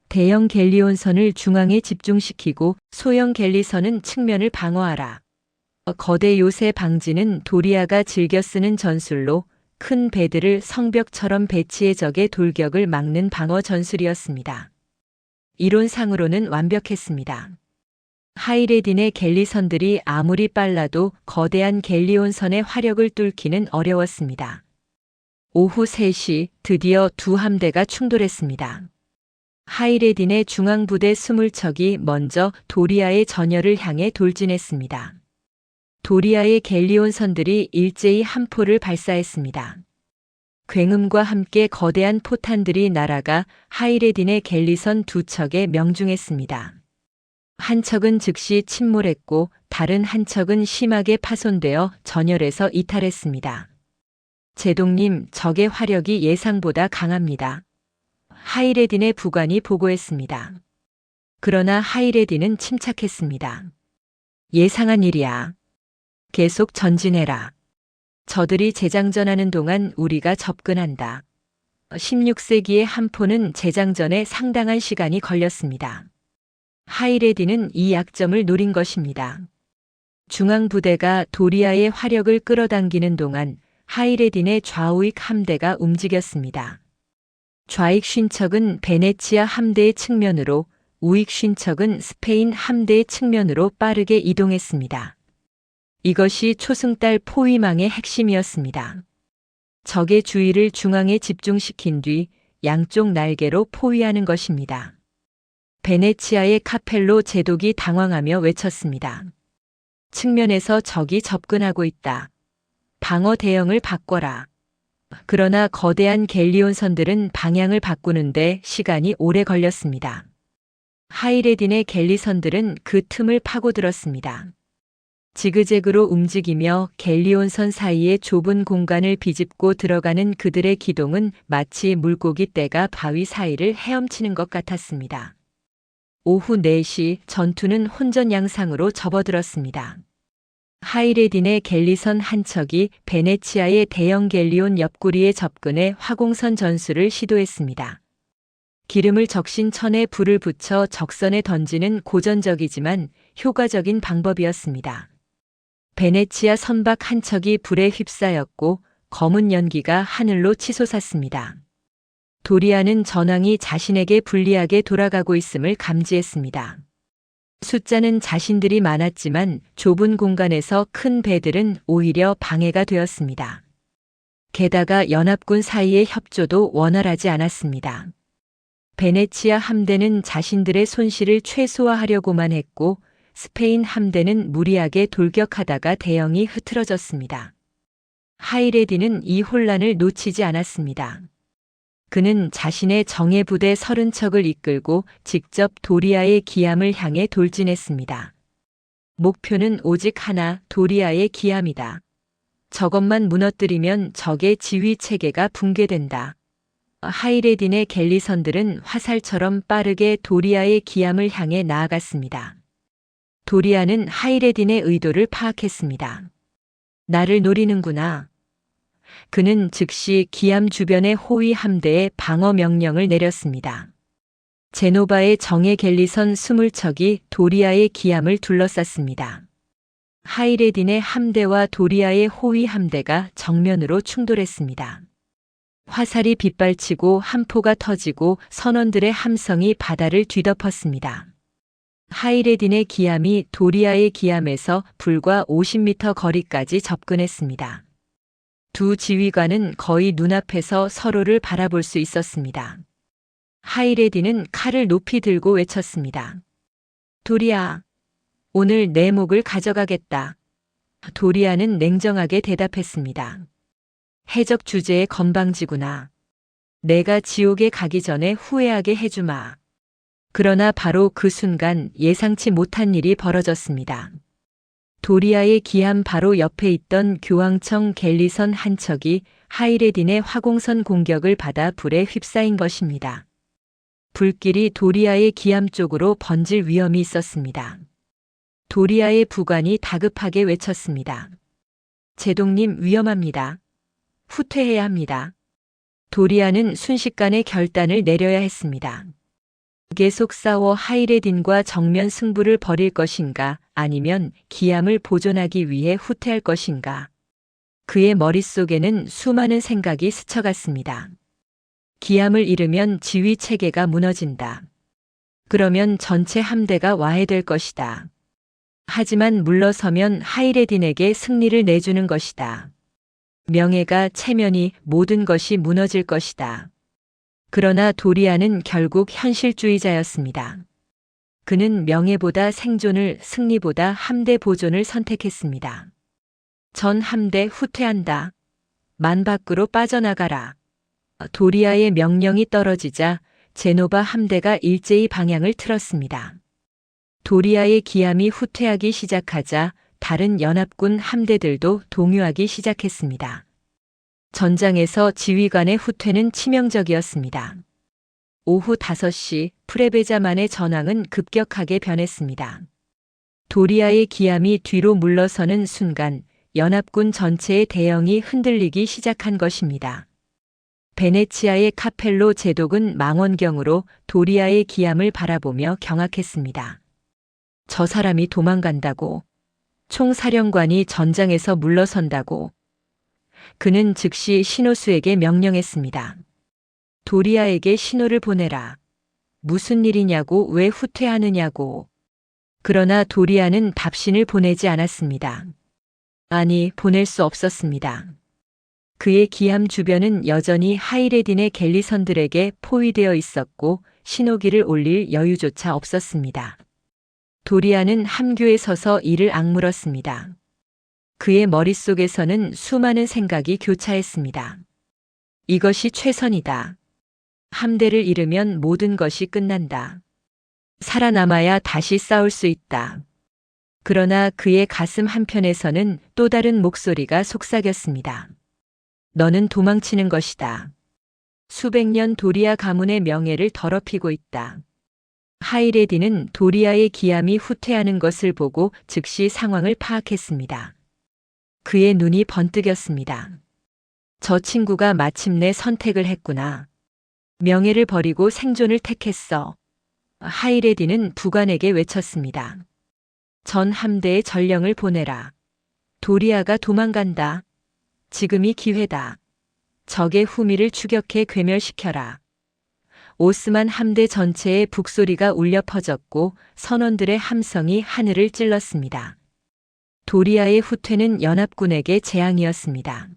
대형 갤리온선을 중앙에 집중시키고 소형 갤리선은 측면을 방어하라. 거대 요새 방진은 도리아가 즐겨 쓰는 전술로 큰 배들을 성벽처럼 배치해 적의 돌격을 막는 방어 전술이었습니다. 이론상으로는 완벽했습니다. 하이레딘의 갤리선들이 아무리 빨라도 거대한 갤리온선의 화력을 뚫기는 어려웠습니다. 오후 3시 드디어 두 함대가 충돌했습니다. 하이레딘의 중앙부대 20척이 먼저 도리아의 전열을 향해 돌진했습니다. 도리아의 갤리온선들이 일제히 함포를 발사했습니다. 굉음과 함께 거대한 포탄들이 날아가 하이레딘의 갤리선 두 척에 명중했습니다. 한 척은 즉시 침몰했고 다른 한 척은 심하게 파손되어 전열에서 이탈했습니다. 제독님, 적의 화력이 예상보다 강합니다. 하이레딘의 부관이 보고했습니다. 그러나 하이레딘은 침착했습니다. 예상한 일이야. 계속 전진해라. 저들이 재장전하는 동안 우리가 접근한다. 16세기의 함포는 재장전에 상당한 시간이 걸렸습니다. 하이레딘은 이 약점을 노린 것입니다. 중앙부대가 도리아의 화력을 끌어당기는 동안 하이레딘의 좌우익 함대가 움직였습니다. 좌익 쉰척은 베네치아 함대의 측면으로, 우익 쉰척은 스페인 함대의 측면으로 빠르게 이동했습니다. 이것이 초승달 포위망의 핵심이었습니다. 적의 주의를 중앙에 집중시킨 뒤 양쪽 날개로 포위하는 것입니다. 베네치아의 카펠로 제독이 당황하며 외쳤습니다. 측면에서 적이 접근하고 있다. 방어 대형을 바꿔라. 그러나 거대한 갤리온선들은 방향을 바꾸는데 시간이 오래 걸렸습니다. 하이레딘의 갤리선들은 그 틈을 파고들었습니다. 지그재그로 움직이며 갤리온선 사이의 좁은 공간을 비집고 들어가는 그들의 기동은 마치 물고기 떼가 바위 사이를 헤엄치는 것 같았습니다. 오후 4시 전투는 혼전양상으로 접어들었습니다. 하이레딘의 갤리선 한 척이 베네치아의 대형 갤리온 옆구리에 접근해 화공선 전술을 시도했습니다. 기름을 적신 천에 불을 붙여 적선에 던지는 고전적이지만 효과적인 방법이었습니다. 베네치아 선박 한 척이 불에 휩싸였고 검은 연기가 하늘로 치솟았습니다. 도리아는 전황이 자신에게 불리하게 돌아가고 있음을 감지했습니다. 숫자는 자신들이 많았지만 좁은 공간에서 큰 배들은 오히려 방해가 되었습니다. 게다가 연합군 사이의 협조도 원활하지 않았습니다. 베네치아 함대는 자신들의 손실을 최소화하려고만 했고 스페인 함대는 무리하게 돌격하다가 대형이 흐트러졌습니다. 하이레딘은 이 혼란을 놓치지 않았습니다. 그는 자신의 정예부대 30척을 이끌고 직접 도리아의 기암을 향해 돌진했습니다. 목표는 오직 하나, 도리아의 기암이다. 저것만 무너뜨리면 적의 지휘 체계가 붕괴된다. 하이레딘의 갤리선들은 화살처럼 빠르게 도리아의 기암을 향해 나아갔습니다. 도리아는 하이레딘의 의도를 파악했습니다. 나를 노리는구나. 그는 즉시 기암 주변의 호위 함대에 방어 명령을 내렸습니다. 제노바의 정예 갤리선 20척이 도리아의 기암을 둘러쌌습니다. 하이레딘의 함대와 도리아의 호위 함대가 정면으로 충돌했습니다. 화살이 빗발치고 함포가 터지고 선원들의 함성이 바다를 뒤덮었습니다. 하이레딘의 기암이 도리아의 기암에서 불과 50m 거리까지 접근했습니다. 두 지휘관은 거의 눈앞에서 서로를 바라볼 수 있었습니다. 하이레딘은 칼을 높이 들고 외쳤습니다. 도리아, 오늘 내 목을 가져가겠다. 도리아는 냉정하게 대답했습니다. 해적 주제의 건방지구나. 내가 지옥에 가기 전에 후회하게 해주마. 그러나 바로 그 순간 예상치 못한 일이 벌어졌습니다. 도리아의 기암 바로 옆에 있던 교황청 갤리선 한 척이 하이레딘의 화공선 공격을 받아 불에 휩싸인 것입니다. 불길이 도리아의 기암 쪽으로 번질 위험이 있었습니다. 도리아의 부관이 다급하게 외쳤습니다. 제독님, 위험합니다. 후퇴해야 합니다. 도리아는 순식간에 결단을 내려야 했습니다. 계속 싸워 하이레딘과 정면 승부를 벌일 것인가, 아니면 기암을 보존하기 위해 후퇴할 것인가. 그의 머릿속에는 수많은 생각이 스쳐갔습니다. 기암을 잃으면 지휘 체계가 무너진다. 그러면 전체 함대가 와해될 것이다. 하지만 물러서면 하이레딘에게 승리를 내주는 것이다. 명예가 체면이 모든 것이 무너질 것이다. 그러나 도리아는 결국 현실주의자였습니다. 그는 명예보다 생존을, 승리보다 함대 보존을 선택했습니다. 전 함대 후퇴한다. 만 밖으로 빠져나가라. 도리아의 명령이 떨어지자 제노바 함대가 일제히 방향을 틀었습니다. 도리아의 기함이 후퇴하기 시작하자 다른 연합군 함대들도 동요하기 시작했습니다. 전장에서 지휘관의 후퇴는 치명적이었습니다. 오후 5시 프레베자만의 전황은 급격하게 변했습니다. 도리아의 기함이 뒤로 물러서는 순간 연합군 전체의 대형이 흔들리기 시작한 것입니다. 베네치아의 카펠로 제독은 망원경으로 도리아의 기함을 바라보며 경악했습니다. 저 사람이 도망간다고. 총사령관이 전장에서 물러선다고. 그는 즉시 시노수에게 명령했습니다. 도리아에게 신호를 보내라. 무슨 일이냐고, 왜 후퇴하느냐고. 그러나 도리아는 답신을 보내지 않았습니다. 아니, 보낼 수 없었습니다. 그의 기함 주변은 여전히 하이레딘의 갤리선들에게 포위되어 있었고 신호기를 올릴 여유조차 없었습니다. 도리아는 함교에 서서 이를 악물었습니다. 그의 머릿속에서는 수많은 생각이 교차했습니다. 이것이 최선이다. 함대를 잃으면 모든 것이 끝난다. 살아남아야 다시 싸울 수 있다. 그러나 그의 가슴 한편에서는 또 다른 목소리가 속삭였습니다. 너는 도망치는 것이다. 수백 년 도리아 가문의 명예를 더럽히고 있다. 하이레디는 도리아의 기함이 후퇴하는 것을 보고 즉시 상황을 파악했습니다. 그의 눈이 번뜩였습니다. 저 친구가 마침내 선택을 했구나. 명예를 버리고 생존을 택했어. 하이레디는 부관에게 외쳤습니다. 전 함대에 전령을 보내라. 도리아가 도망간다. 지금이 기회다. 적의 후미를 추격해 괴멸시켜라. 오스만 함대 전체에 북소리가 울려 퍼졌고 선원들의 함성이 하늘을 찔렀습니다. 도리아의 후퇴는 연합군에게 재앙이었습니다.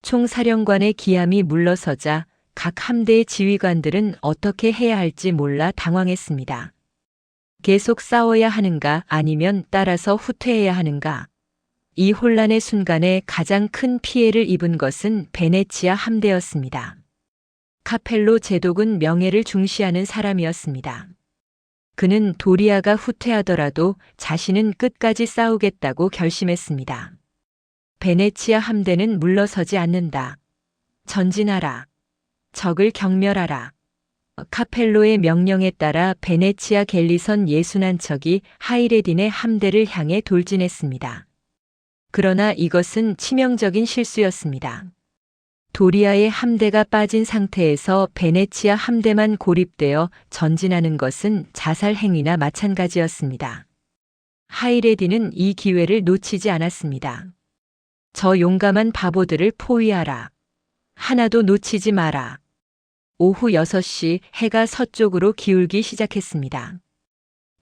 총사령관의 기함이 물러서자 각 함대의 지휘관들은 어떻게 해야 할지 몰라 당황했습니다. 계속 싸워야 하는가 아니면 따라서 후퇴해야 하는가. 이 혼란의 순간에 가장 큰 피해를 입은 것은 베네치아 함대였습니다. 카펠로 제독은 명예를 중시하는 사람이었습니다. 그는 도리아가 후퇴하더라도 자신은 끝까지 싸우겠다고 결심했습니다. 베네치아 함대는 물러서지 않는다. 전진하라. 적을 경멸하라. 카펠로의 명령에 따라 베네치아 갤리선 61척이 하이레딘의 함대를 향해 돌진했습니다. 그러나 이것은 치명적인 실수였습니다. 도리아의 함대가 빠진 상태에서 베네치아 함대만 고립되어 전진하는 것은 자살 행위나 마찬가지였습니다. 하이레딘은 이 기회를 놓치지 않았습니다. 저 용감한 바보들을 포위하라. 하나도 놓치지 마라. 오후 6시 해가 서쪽으로 기울기 시작했습니다.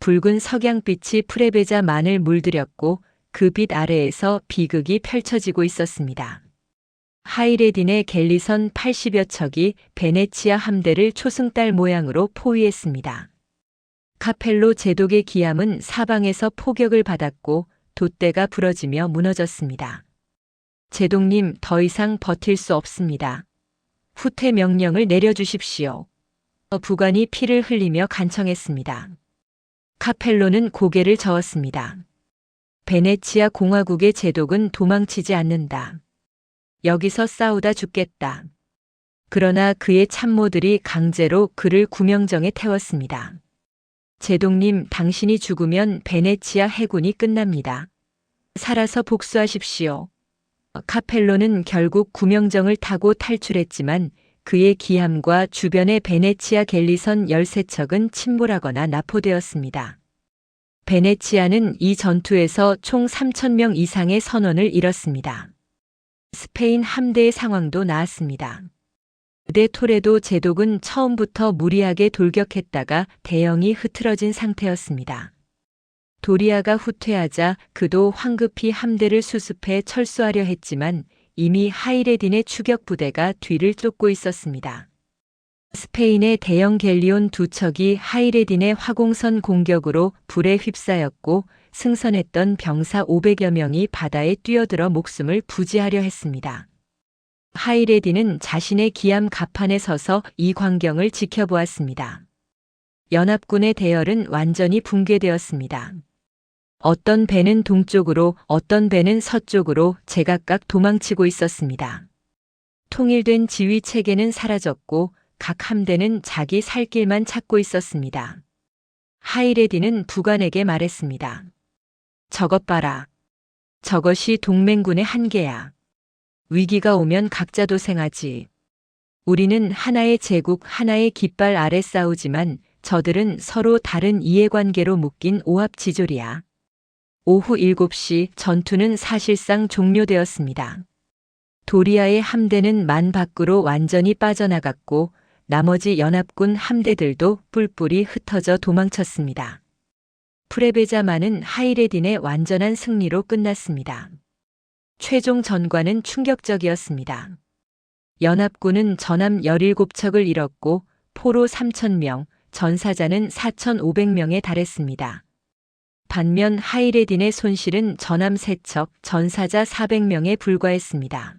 붉은 석양빛이 프레베자만을 물들였고 그 빛 아래에서 비극이 펼쳐지고 있었습니다. 하이레딘의 갤리선 80여 척이 베네치아 함대를 초승달 모양으로 포위했습니다. 카펠로 제독의 기함은 사방에서 포격을 받았고 돛대가 부러지며 무너졌습니다. 제독님, 더 이상 버틸 수 없습니다. 후퇴 명령을 내려주십시오. 부관이 피를 흘리며 간청했습니다. 카펠로는 고개를 저었습니다. 베네치아 공화국의 제독은 도망치지 않는다. 여기서 싸우다 죽겠다. 그러나 그의 참모들이 강제로 그를 구명정에 태웠습니다. 제독님, 당신이 죽으면 베네치아 해군이 끝납니다. 살아서 복수하십시오. 카펠로는 결국 구명정을 타고 탈출했지만 그의 기함과 주변의 베네치아 갤리선 13척은 침몰하거나 납포되었습니다. 베네치아는 이 전투에서 총 3,000명 이상의 선원을 잃었습니다. 스페인 함대의 상황도 나았습니다. 르데 토레도 제독은 처음부터 무리하게 돌격했다가 대형이 흐트러진 상태였습니다. 도리아가 후퇴하자 그도 황급히 함대를 수습해 철수하려 했지만 이미 하이레딘의 추격 부대가 뒤를 쫓고 있었습니다. 스페인의 대형 갤리온 2척이 하이레딘의 화공선 공격으로 불에 휩싸였고 승선했던 병사 500여 명이 바다에 뛰어들어 목숨을 부지하려 했습니다. 하이레디는 자신의 기암 갑판에 서서 이 광경을 지켜보았습니다. 연합군의 대열은 완전히 붕괴되었습니다. 어떤 배는 동쪽으로, 어떤 배는 서쪽으로 제각각 도망치고 있었습니다. 통일된 지휘 체계는 사라졌고 각 함대는 자기 살 길만 찾고 있었습니다. 하이레디는 부관에게 말했습니다. 저것 봐라. 저것이 동맹군의 한계야. 위기가 오면 각자 도생하지. 우리는 하나의 제국, 하나의 깃발 아래 싸우지만 저들은 서로 다른 이해관계로 묶인 오합지졸이야. 오후 7시 전투는 사실상 종료되었습니다. 도리아의 함대는 만 밖으로 완전히 빠져나갔고 나머지 연합군 함대들도 뿔뿔이 흩어져 도망쳤습니다. 프레베자만은 하이레딘의 완전한 승리로 끝났습니다. 최종 전과는 충격적이었습니다. 연합군은 전함 17척을 잃었고 포로 3,000명, 전사자는 4,500명에 달했습니다. 반면 하이레딘의 손실은 전함 3척, 전사자 400명에 불과했습니다.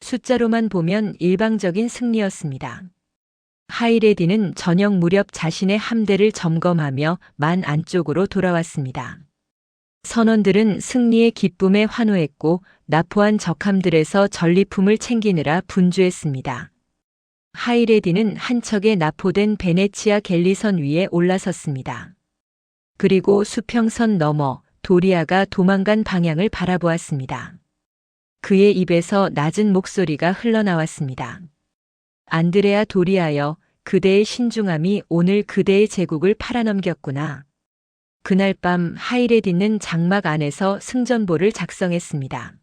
숫자로만 보면 일방적인 승리였습니다. 하이레딘은 저녁 무렵 자신의 함대를 점검하며 만 안쪽으로 돌아왔습니다. 선원들은 승리의 기쁨에 환호했고 납포한 적함들에서 전리품을 챙기느라 분주했습니다. 하이레딘은 한 척의 납포된 베네치아 갤리선 위에 올라섰습니다. 그리고 수평선 너머 도리아가 도망간 방향을 바라보았습니다. 그의 입에서 낮은 목소리가 흘러나왔습니다. 안드레아 도리아여, 그대의 신중함이 오늘 그대의 제국을 팔아넘겼구나. 그날 밤 하이레딘은 장막 안에서 승전보를 작성했습니다.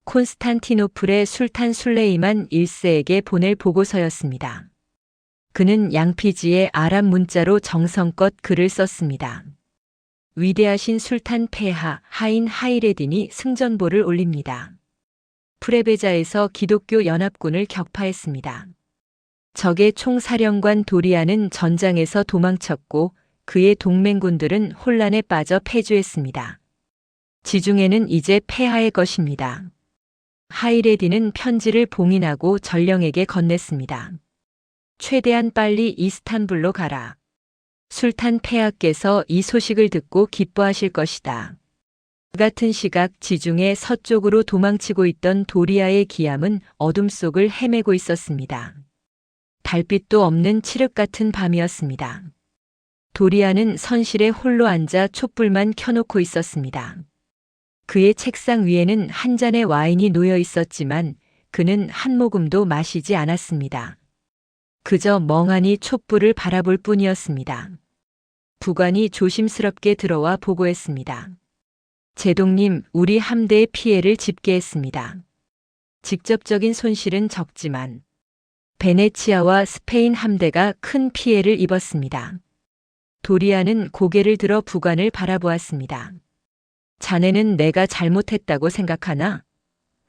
콘스탄티노플의 술탄 술레이만 1세에게 보낼 보고서였습니다. 그는 양피지에 아랍 문자로 정성껏 글을 썼습니다. 위대하신 술탄 폐하 하인 하이레딘이 승전보를 올립니다. 프레베자에서 기독교 연합군을 격파했습니다. 적의 총사령관 도리아는 전장에서 도망쳤고 그의 동맹군들은 혼란에 빠져 패주했습니다. 지중해는 이제 폐하의 것입니다. 하이레딘은 편지를 봉인하고 전령에게 건넸습니다. 최대한 빨리 이스탄불로 가라. 술탄 폐하께서 이 소식을 듣고 기뻐하실 것이다. 같은 시각 지중해 서쪽으로 도망치고 있던 도리아의 기암은 어둠 속을 헤매고 있었습니다. 달빛도 없는 칠흑 같은 밤이었습니다. 도리아는 선실에 홀로 앉아 촛불만 켜놓고 있었습니다. 그의 책상 위에는 한 잔의 와인이 놓여 있었지만 그는 한 모금도 마시지 않았습니다. 그저 멍하니 촛불을 바라볼 뿐이었습니다. 부관이 조심스럽게 들어와 보고했습니다. 제독님, 우리 함대의 피해를 집계했습니다. 직접적인 손실은 적지만 베네치아와 스페인 함대가 큰 피해를 입었습니다. 도리아는 고개를 들어 부관을 바라보았습니다. 자네는 내가 잘못했다고 생각하나?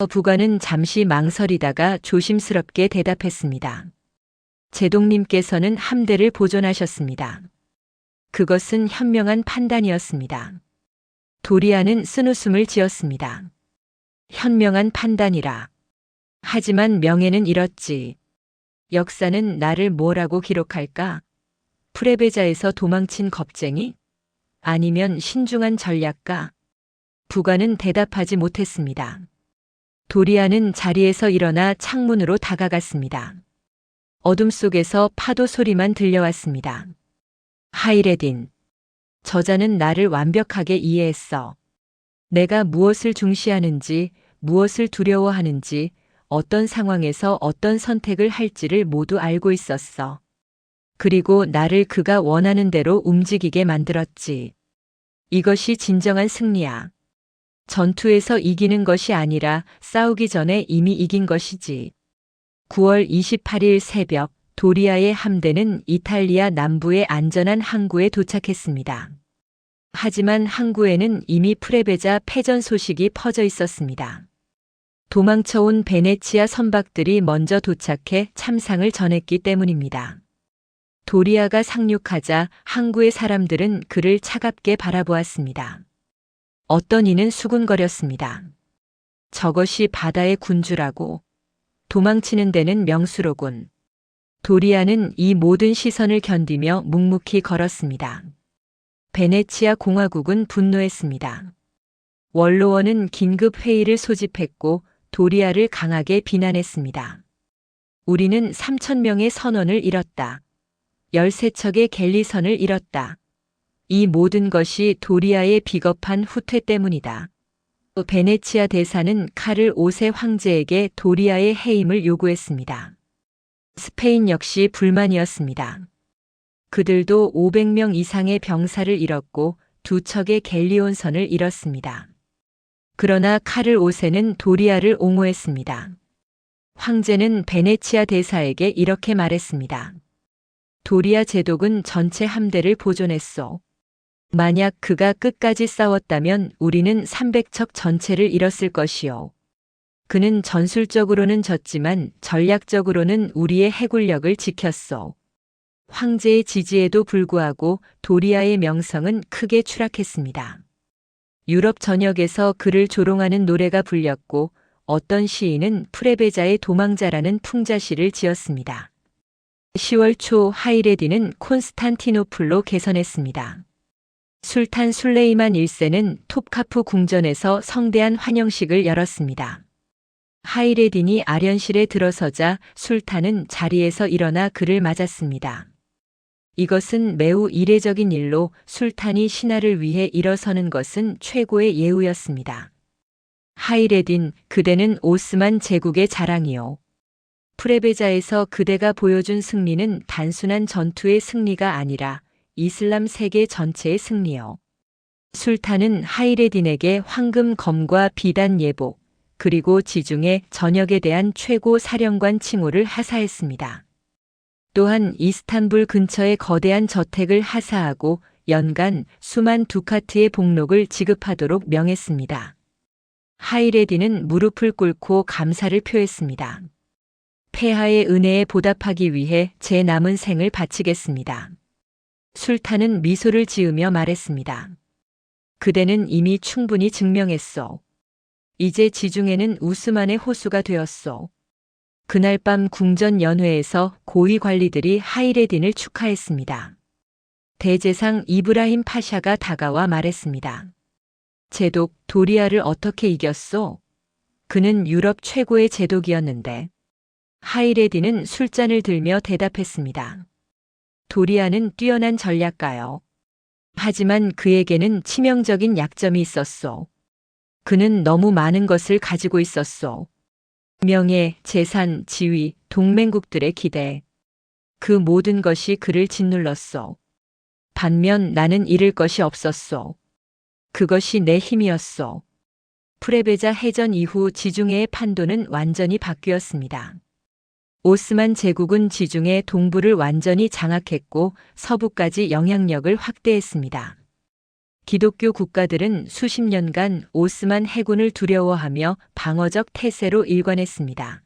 부관은 잠시 망설이다가 조심스럽게 대답했습니다. 제독님께서는 함대를 보존하셨습니다. 그것은 현명한 판단이었습니다. 도리아는 쓴웃음을 지었습니다. 현명한 판단이라. 하지만 명예는 잃었지. 역사는 나를 뭐라고 기록할까? 프레베자에서 도망친 겁쟁이? 아니면 신중한 전략가? 부관은 대답하지 못했습니다. 도리아는 자리에서 일어나 창문으로 다가갔습니다. 어둠 속에서 파도 소리만 들려왔습니다. 하이레딘. 저자는 나를 완벽하게 이해했어. 내가 무엇을 중시하는지, 무엇을 두려워하는지, 어떤 상황에서 어떤 선택을 할지를 모두 알고 있었어. 그리고 나를 그가 원하는 대로 움직이게 만들었지. 이것이 진정한 승리야. 전투에서 이기는 것이 아니라 싸우기 전에 이미 이긴 것이지. 9월 28일 새벽 도리아의 함대는 이탈리아 남부의 안전한 항구에 도착했습니다. 하지만 항구에는 이미 프레베자 패전 소식이 퍼져 있었습니다. 도망쳐온 베네치아 선박들이 먼저 도착해 참상을 전했기 때문입니다. 도리아가 상륙하자 항구의 사람들은 그를 차갑게 바라보았습니다. 어떤 이는 수군거렸습니다. 저것이 바다의 군주라고. 도망치는 데는 명수로군. 도리아는 이 모든 시선을 견디며 묵묵히 걸었습니다. 베네치아 공화국은 분노했습니다. 원로원은 긴급 회의를 소집했고 도리아를 강하게 비난했습니다. 우리는 3,000명의 선원을 잃었다. 13척의 갤리선을 잃었다. 이 모든 것이 도리아의 비겁한 후퇴 때문이다. 베네치아 대사는 카를 5세 황제에게 도리아의 해임을 요구했습니다. 스페인 역시 불만이었습니다. 그들도 500명 이상의 병사를 잃었고 2척의 갤리온선을 잃었습니다. 그러나 카를 5세는 도리아를 옹호했습니다. 황제는 베네치아 대사에게 이렇게 말했습니다. 도리아 제독은 전체 함대를 보존했소. 만약 그가 끝까지 싸웠다면 우리는 300척 전체를 잃었을 것이요. 그는 전술적으로는 졌지만 전략적으로는 우리의 해군력을 지켰소. 황제의 지지에도 불구하고 도리아의 명성은 크게 추락했습니다. 유럽 전역에서 그를 조롱하는 노래가 불렸고 어떤 시인은 프레베자의 도망자라는 풍자시를 지었습니다. 10월 초 하이레디는 콘스탄티노플로 개선했습니다. 술탄 술레이만 1세는 톱카프 궁전에서 성대한 환영식을 열었습니다. 하이레딘이 아련실에 들어서자 술탄은 자리에서 일어나 그를 맞았습니다. 이것은 매우 이례적인 일로 술탄이 신하를 위해 일어서는 것은 최고의 예우였습니다. 하이레딘, 그대는 오스만 제국의 자랑이요. 프레베자에서 그대가 보여준 승리는 단순한 전투의 승리가 아니라 이슬람 세계 전체의 승리요. 술탄은 하이레딘에게 황금 검과 비단 예복, 그리고 지중해 전역에 대한 최고 사령관 칭호를 하사했습니다. 또한 이스탄불 근처의 거대한 저택을 하사하고 연간 수만 두카트의 복록을 지급하도록 명했습니다. 하이레딘은 무릎을 꿇고 감사를 표했습니다. 폐하의 은혜에 보답하기 위해 제 남은 생을 바치겠습니다. 술탄은 미소를 지으며 말했습니다. 그대는 이미 충분히 증명했소. 이제 지중해는 우스만의 호수가 되었소. 그날 밤 궁전 연회에서 고위 관리들이 하이레딘을 축하했습니다. 대제상 이브라힘 파샤가 다가와 말했습니다. 제독 도리아를 어떻게 이겼소? 그는 유럽 최고의 제독이었는데. 하이레딘은 술잔을 들며 대답했습니다. 도리아는 뛰어난 전략가요. 하지만 그에게는 치명적인 약점이 있었소. 그는 너무 많은 것을 가지고 있었소. 명예, 재산, 지위, 동맹국들의 기대. 그 모든 것이 그를 짓눌렀소. 반면 나는 잃을 것이 없었소. 그것이 내 힘이었소. 프레베자 해전 이후 지중해의 판도는 완전히 바뀌었습니다. 오스만 제국은 지중해 동부를 완전히 장악했고 서부까지 영향력을 확대했습니다. 기독교 국가들은 수십 년간 오스만 해군을 두려워하며 방어적 태세로 일관했습니다.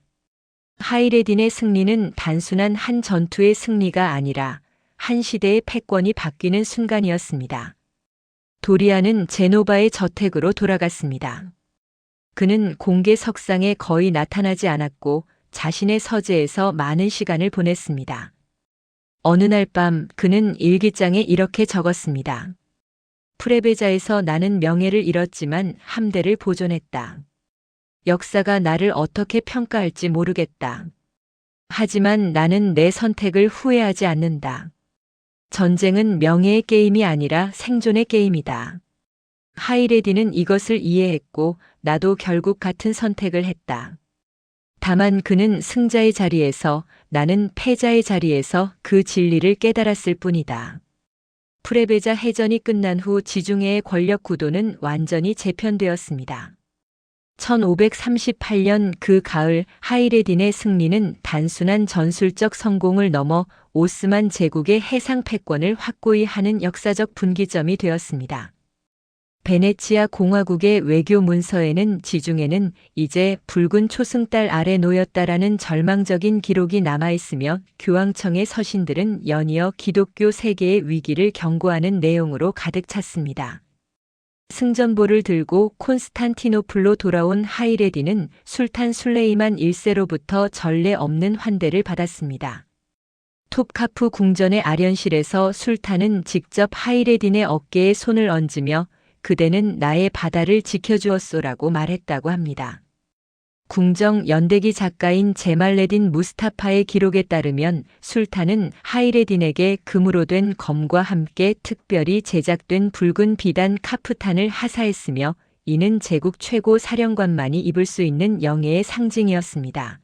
하이레딘의 승리는 단순한 한 전투의 승리가 아니라 한 시대의 패권이 바뀌는 순간이었습니다. 도리아는 제노바의 저택으로 돌아갔습니다. 그는 공개 석상에 거의 나타나지 않았고 자신의 서재에서 많은 시간을 보냈습니다. 어느 날 밤 그는 일기장에 이렇게 적었습니다. 프레베자에서 나는 명예를 잃었지만 함대를 보존했다. 역사가 나를 어떻게 평가할지 모르겠다. 하지만 나는 내 선택을 후회하지 않는다. 전쟁은 명예의 게임이 아니라 생존의 게임이다. 하이레디는 이것을 이해했고 나도 결국 같은 선택을 했다. 다만 그는 승자의 자리에서 나는 패자의 자리에서 그 진리를 깨달았을 뿐이다. 프레베자 해전이 끝난 후 지중해의 권력 구도는 완전히 재편되었습니다. 1538년 그 가을 하이레딘의 승리는 단순한 전술적 성공을 넘어 오스만 제국의 해상 패권을 확고히 하는 역사적 분기점이 되었습니다. 베네치아 공화국의 외교 문서에는 지중해는 이제 붉은 초승달 아래 놓였다라는 절망적인 기록이 남아있으며 교황청의 서신들은 연이어 기독교 세계의 위기를 경고하는 내용으로 가득 찼습니다. 승전보를 들고 콘스탄티노플로 돌아온 하이레딘은 술탄 술레이만 1세로부터 전례 없는 환대를 받았습니다. 톱카프 궁전의 아련실에서 술탄은 직접 하이레딘의 어깨에 손을 얹으며 그대는 나의 바다를 지켜주었소라고 말했다고 합니다. 궁정 연대기 작가인 제말레딘 무스타파의 기록에 따르면 술탄은 하이레딘에게 금으로 된 검과 함께 특별히 제작된 붉은 비단 카프탄을 하사했으며 이는 제국 최고 사령관만이 입을 수 있는 영예의 상징이었습니다.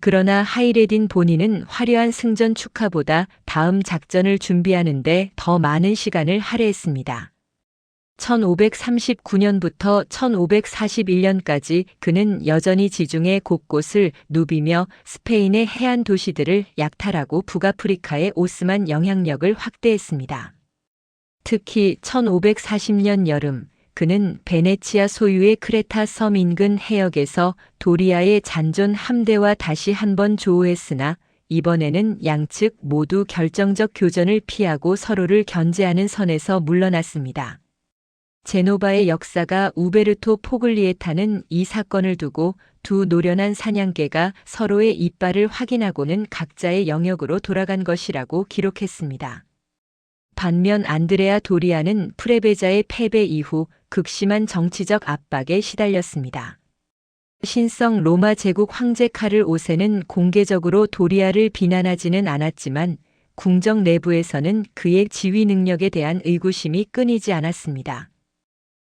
그러나 하이레딘 본인은 화려한 승전 축하보다 다음 작전을 준비하는데 더 많은 시간을 할애했습니다. 1539년부터 1541년까지 그는 여전히 지중해 곳곳을 누비며 스페인의 해안 도시들을 약탈하고 북아프리카의 오스만 영향력을 확대했습니다. 특히 1540년 여름 그는 베네치아 소유의 크레타 섬 인근 해역에서 도리아의 잔존 함대와 다시 한번 조우했으나 이번에는 양측 모두 결정적 교전을 피하고 서로를 견제하는 선에서 물러났습니다. 제노바의 역사가 우베르토 포글리에타는 이 사건을 두고 두 노련한 사냥개가 서로의 이빨을 확인하고는 각자의 영역으로 돌아간 것이라고 기록했습니다. 반면 안드레아 도리아는 프레베자의 패배 이후 극심한 정치적 압박에 시달렸습니다. 신성 로마 제국 황제 카를 5세는 공개적으로 도리아를 비난하지는 않았지만 궁정 내부에서는 그의 지휘 능력에 대한 의구심이 끊이지 않았습니다.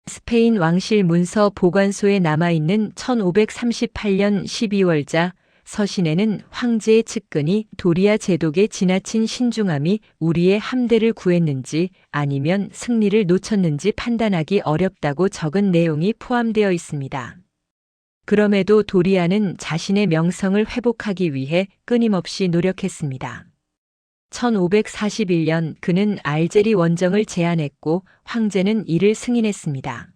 스페인 왕실 문서 보관소에 남아있는 1538년 12월자 서신에는 황제의 측근이 도리아 제독의 지나친 신중함이 우리의 함대를 구했는지 아니면 승리를 놓쳤는지 판단하기 어렵다고 적은 내용이 포함되어 있습니다. 그럼에도 도리아는 자신의 명성을 회복하기 위해 끊임없이 노력했습니다. 1541년 그는 알제리 원정을 제안했고 황제는 이를 승인했습니다.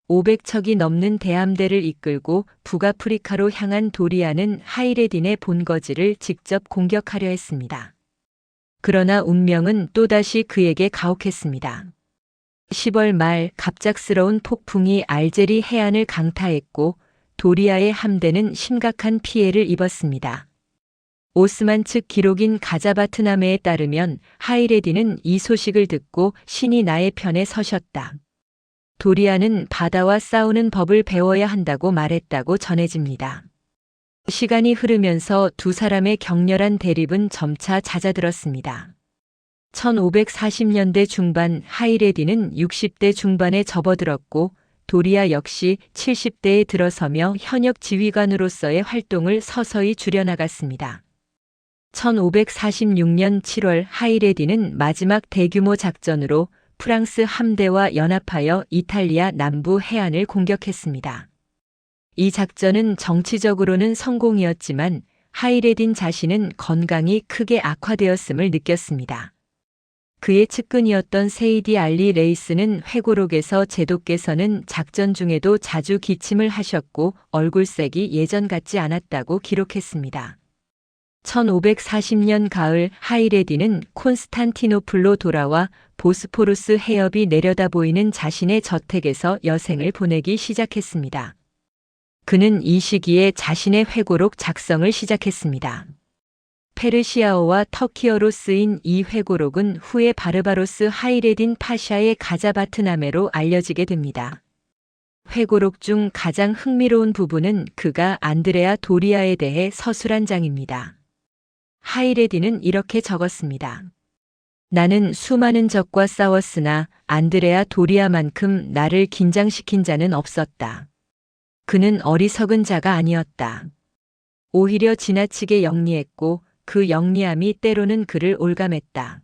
500척이 넘는 대함대를 이끌고 북아프리카로 향한 도리아는 하이레딘의 본거지를 직접 공격하려 했습니다. 그러나 운명은 또다시 그에게 가혹했습니다. 10월 말 갑작스러운 폭풍이 알제리 해안을 강타했고 도리아의 함대는 심각한 피해를 입었습니다. 오스만 측 기록인 가자바트나메에 따르면 하이레딘은 이 소식을 듣고 신이 나의 편에 서셨다. 도리아는 바다와 싸우는 법을 배워야 한다고 말했다고 전해집니다. 시간이 흐르면서 두 사람의 격렬한 대립은 점차 잦아들었습니다. 1540년대 중반 하이레딘은 60대 중반에 접어들었고 도리아 역시 70대에 들어서며 현역 지휘관으로서의 활동을 서서히 줄여나갔습니다. 1546년 7월 하이레딘은 마지막 대규모 작전으로 프랑스 함대와 연합하여 이탈리아 남부 해안을 공격했습니다. 이 작전은 정치적으로는 성공이었지만 하이레딘 자신은 건강이 크게 악화되었음을 느꼈습니다. 그의 측근이었던 세이디 알리 레이스는 회고록에서 제독께서는 작전 중에도 자주 기침을 하셨고 얼굴색이 예전 같지 않았다고 기록했습니다. 1540년 가을 하이레딘은 콘스탄티노플로 돌아와 보스포루스 해협이 내려다 보이는 자신의 저택에서 여생을 보내기 시작했습니다. 그는 이 시기에 자신의 회고록 작성을 시작했습니다. 페르시아어와 터키어로 쓰인 이 회고록은 후에 바르바로스 하이레딘 파샤의 가자바트나메로 알려지게 됩니다. 회고록 중 가장 흥미로운 부분은 그가 안드레아 도리아에 대해 서술한 장입니다. 하이레딘은 이렇게 적었습니다. 나는 수많은 적과 싸웠으나 안드레아 도리아만큼 나를 긴장시킨 자는 없었다. 그는 어리석은 자가 아니었다. 오히려 지나치게 영리했고 그 영리함이 때로는 그를 올감했다.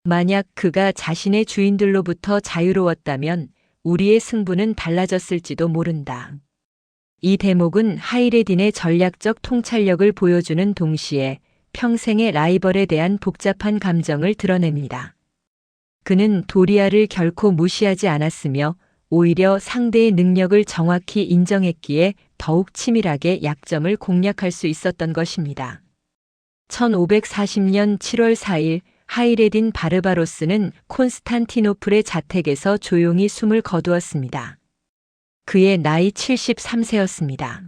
만약 그가 자신의 주인들로부터 자유로웠다면 우리의 승부는 달라졌을지도 모른다. 이 대목은 하이레딘의 전략적 통찰력을 보여주는 동시에 평생의 라이벌에 대한 복잡한 감정을 드러냅니다. 그는 도리아를 결코 무시하지 않았으며 오히려 상대의 능력을 정확히 인정했기에 더욱 치밀하게 약점을 공략할 수 있었던 것입니다. 1540년 7월 4일 하이레딘 바르바로스는 콘스탄티노플의 자택에서 조용히 숨을 거두었습니다. 그의 나이 73세였습니다.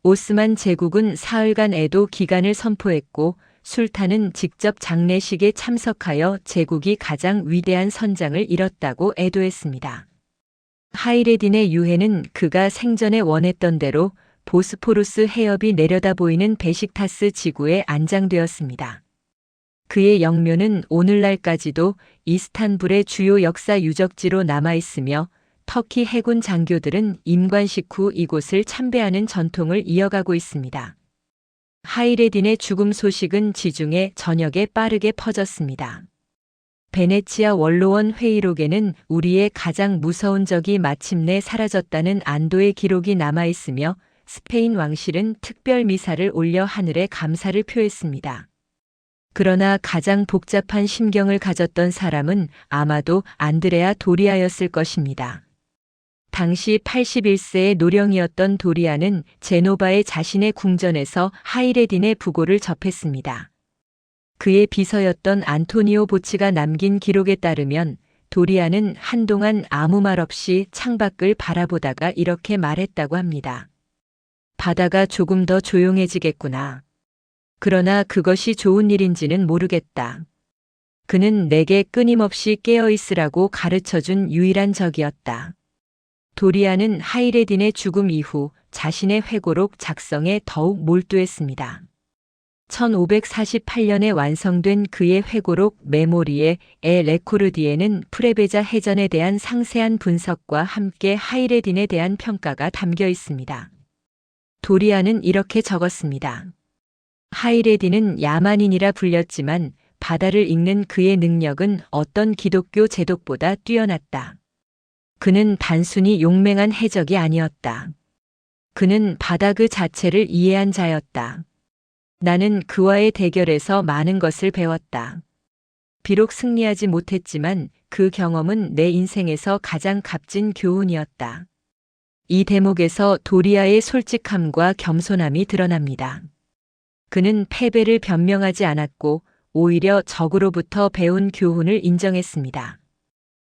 오스만 제국은 사흘간 애도 기간을 선포했고 술탄은 직접 장례식에 참석하여 제국이 가장 위대한 선장을 잃었다고 애도했습니다. 하이레딘의 유해는 그가 생전에 원했던 대로 보스포루스 해협이 내려다 보이는 베식타스 지구에 안장되었습니다. 그의 영묘는 오늘날까지도 이스탄불의 주요 역사 유적지로 남아있으며 터키 해군 장교들은 임관식 후 이곳을 참배하는 전통을 이어가고 있습니다. 하이레딘의 죽음 소식은 지중해 전역에 빠르게 퍼졌습니다. 베네치아 원로원 회의록에는 우리의 가장 무서운 적이 마침내 사라졌다는 안도의 기록이 남아있으며 스페인 왕실은 특별 미사를 올려 하늘에 감사를 표했습니다. 그러나 가장 복잡한 심경을 가졌던 사람은 아마도 안드레아 도리아였을 것입니다. 당시 81세의 노령이었던 도리아는 제노바의 자신의 궁전에서 하이레딘의 부고를 접했습니다. 그의 비서였던 안토니오 보치가 남긴 기록에 따르면 도리아는 한동안 아무 말 없이 창밖을 바라보다가 이렇게 말했다고 합니다. 바다가 조금 더 조용해지겠구나. 그러나 그것이 좋은 일인지는 모르겠다. 그는 내게 끊임없이 깨어있으라고 가르쳐준 유일한 적이었다. 도리아는 하이레딘의 죽음 이후 자신의 회고록 작성에 더욱 몰두했습니다. 1548년에 완성된 그의 회고록 메모리에 에 레코르디에는 프레베자 해전에 대한 상세한 분석과 함께 하이레딘에 대한 평가가 담겨 있습니다. 도리아는 이렇게 적었습니다. 하이레딘은 야만인이라 불렸지만 바다를 읽는 그의 능력은 어떤 기독교 제독보다 뛰어났다. 그는 단순히 용맹한 해적이 아니었다. 그는 바다 그 자체를 이해한 자였다. 나는 그와의 대결에서 많은 것을 배웠다. 비록 승리하지 못했지만 그 경험은 내 인생에서 가장 값진 교훈이었다. 이 대목에서 도리아의 솔직함과 겸손함이 드러납니다. 그는 패배를 변명하지 않았고 오히려 적으로부터 배운 교훈을 인정했습니다.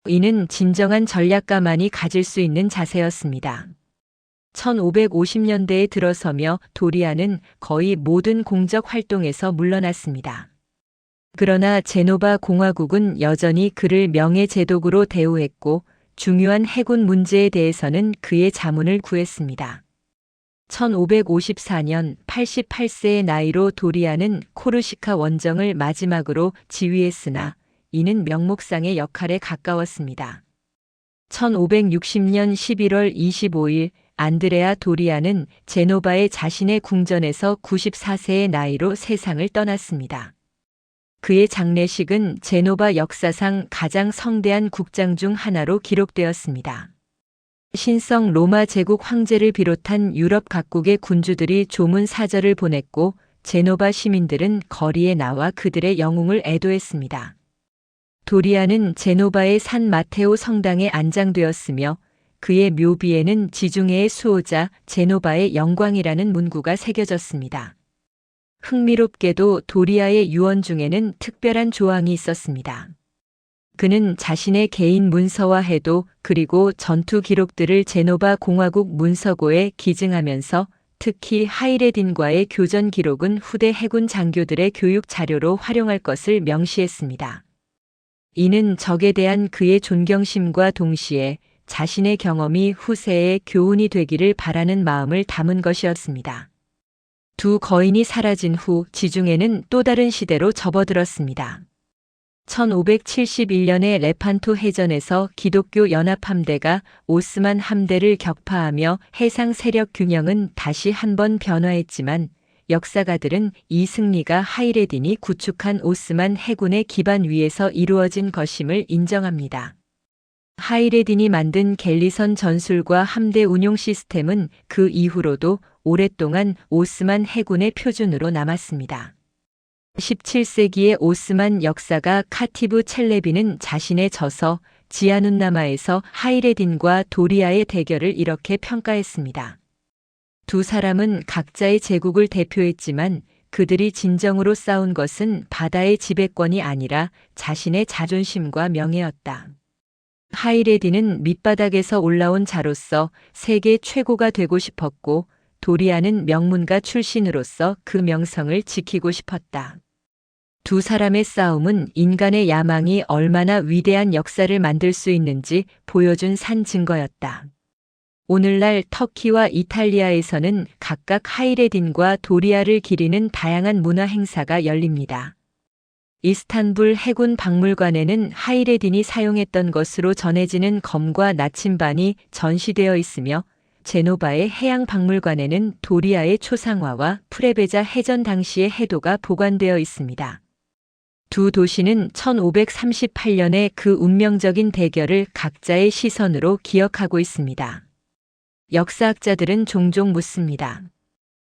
이는 진정한 전략가만이 가질 수 있는 자세였습니다. 1550년대에 들어서며 도리아는 거의 모든 공적 활동에서 물러났습니다. 그러나 제노바 공화국은 여전히 그를 명예제독으로 대우했고 중요한 해군 문제에 대해서는 그의 자문을 구했습니다. 1554년 88세의 나이로 도리아는 코르시카 원정을 마지막으로 지휘했으나 이는 명목상의 역할에 가까웠습니다. 1560년 11월 25일 안드레아 도리아는 제노바의 자신의 궁전에서 94세의 나이로 세상을 떠났습니다. 그의 장례식은 제노바 역사상 가장 성대한 국장 중 하나로 기록되었습니다. 신성 로마 제국 황제를 비롯한 유럽 각국의 군주들이 조문 사절을 보냈고 제노바 시민들은 거리에 나와 그들의 영웅을 애도했습니다. 도리아는 제노바의 산 마테오 성당에 안장되었으며 그의 묘비에는 지중해의 수호자 제노바의 영광이라는 문구가 새겨졌습니다. 흥미롭게도 도리아의 유언 중에는 특별한 조항이 있었습니다. 그는 자신의 개인 문서와 해도 그리고 전투 기록들을 제노바 공화국 문서고에 기증하면서 특히 하이레딘과의 교전 기록은 후대 해군 장교들의 교육 자료로 활용할 것을 명시했습니다. 이는 적에 대한 그의 존경심과 동시에 자신의 경험이 후세의 교훈이 되기를 바라는 마음을 담은 것이었습니다. 두 거인이 사라진 후 지중해는 또 다른 시대로 접어들었습니다. 1571년에 레판토 해전에서 기독교 연합 함대가 오스만 함대를 격파하며 해상 세력 균형은 다시 한번 변화했지만 역사가들은 이 승리가 하이레딘이 구축한 오스만 해군의 기반 위에서 이루어진 것임을 인정합니다. 하이레딘이 만든 갤리선 전술과 함대 운용 시스템은 그 이후로도 오랫동안 오스만 해군의 표준으로 남았습니다. 17세기의 오스만 역사가 카티브 첼레비는 자신의 저서 지아눈나마에서 하이레딘과 도리아의 대결을 이렇게 평가했습니다. 두 사람은 각자의 제국을 대표했지만 그들이 진정으로 싸운 것은 바다의 지배권이 아니라 자신의 자존심과 명예였다. 하이레디는 밑바닥에서 올라온 자로서 세계 최고가 되고 싶었고, 도리아는 명문가 출신으로서 그 명성을 지키고 싶었다. 두 사람의 싸움은 인간의 야망이 얼마나 위대한 역사를 만들 수 있는지 보여준 산 증거였다. 오늘날 터키와 이탈리아에서는 각각 하이레딘과 도리아를 기리는 다양한 문화 행사가 열립니다. 이스탄불 해군 박물관에는 하이레딘이 사용했던 것으로 전해지는 검과 나침반이 전시되어 있으며, 제노바의 해양 박물관에는 도리아의 초상화와 프레베자 해전 당시의 해도가 보관되어 있습니다. 두 도시는 1538년의 그 운명적인 대결을 각자의 시선으로 기억하고 있습니다. 역사학자들은 종종 묻습니다.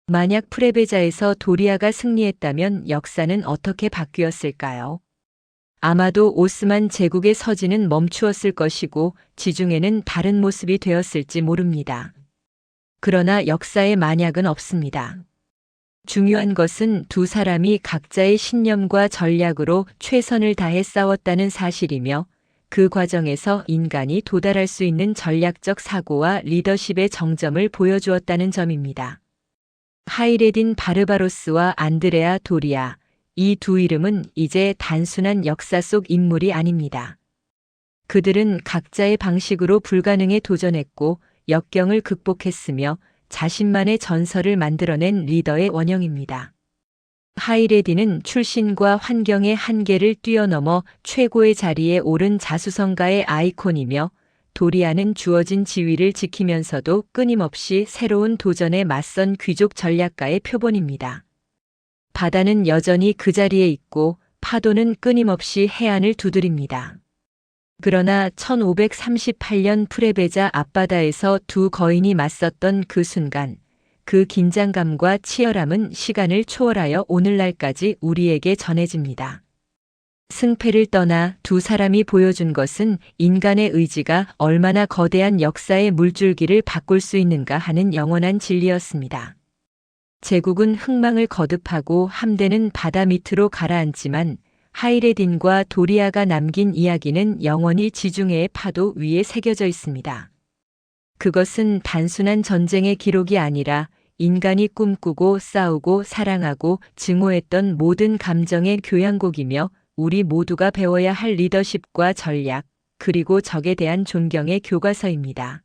만약 프레베자에서 도리아가 승리했다면 역사는 어떻게 바뀌었을까요? 아마도 오스만 제국의 서진은 멈추었을 것이고 지중해는 다른 모습이 되었을지 모릅니다. 그러나 역사의 만약은 없습니다. 중요한 것은 두 사람이 각자의 신념과 전략으로 최선을 다해 싸웠다는 사실이며, 그 과정에서 인간이 도달할 수 있는 전략적 사고와 리더십의 정점을 보여주었다는 점입니다. 하이레딘 바르바로스와 안드레아 도리아, 이 두 이름은 이제 단순한 역사 속 인물이 아닙니다. 그들은 각자의 방식으로 불가능에 도전했고 역경을 극복했으며 자신만의 전설을 만들어낸 리더의 원형입니다. 하이레딘은 출신과 환경의 한계를 뛰어넘어 최고의 자리에 오른 자수성가의 아이콘이며, 도리아는 주어진 지위를 지키면서도 끊임없이 새로운 도전에 맞선 귀족 전략가의 표본입니다. 바다는 여전히 그 자리에 있고 파도는 끊임없이 해안을 두드립니다. 그러나 1538년 프레베자 앞바다에서 두 거인이 맞섰던 그 순간, 그 긴장감과 치열함은 시간을 초월하여 오늘날까지 우리에게 전해집니다. 승패를 떠나 두 사람이 보여준 것은 인간의 의지가 얼마나 거대한 역사의 물줄기를 바꿀 수 있는가 하는 영원한 진리였습니다. 제국은 흥망을 거듭하고 함대는 바다 밑으로 가라앉지만, 하이레딘과 도리아가 남긴 이야기는 영원히 지중해의 파도 위에 새겨져 있습니다. 그것은 단순한 전쟁의 기록이 아니라 인간이 꿈꾸고 싸우고 사랑하고 증오했던 모든 감정의 교양곡이며, 우리 모두가 배워야 할 리더십과 전략, 그리고 적에 대한 존경의 교과서입니다.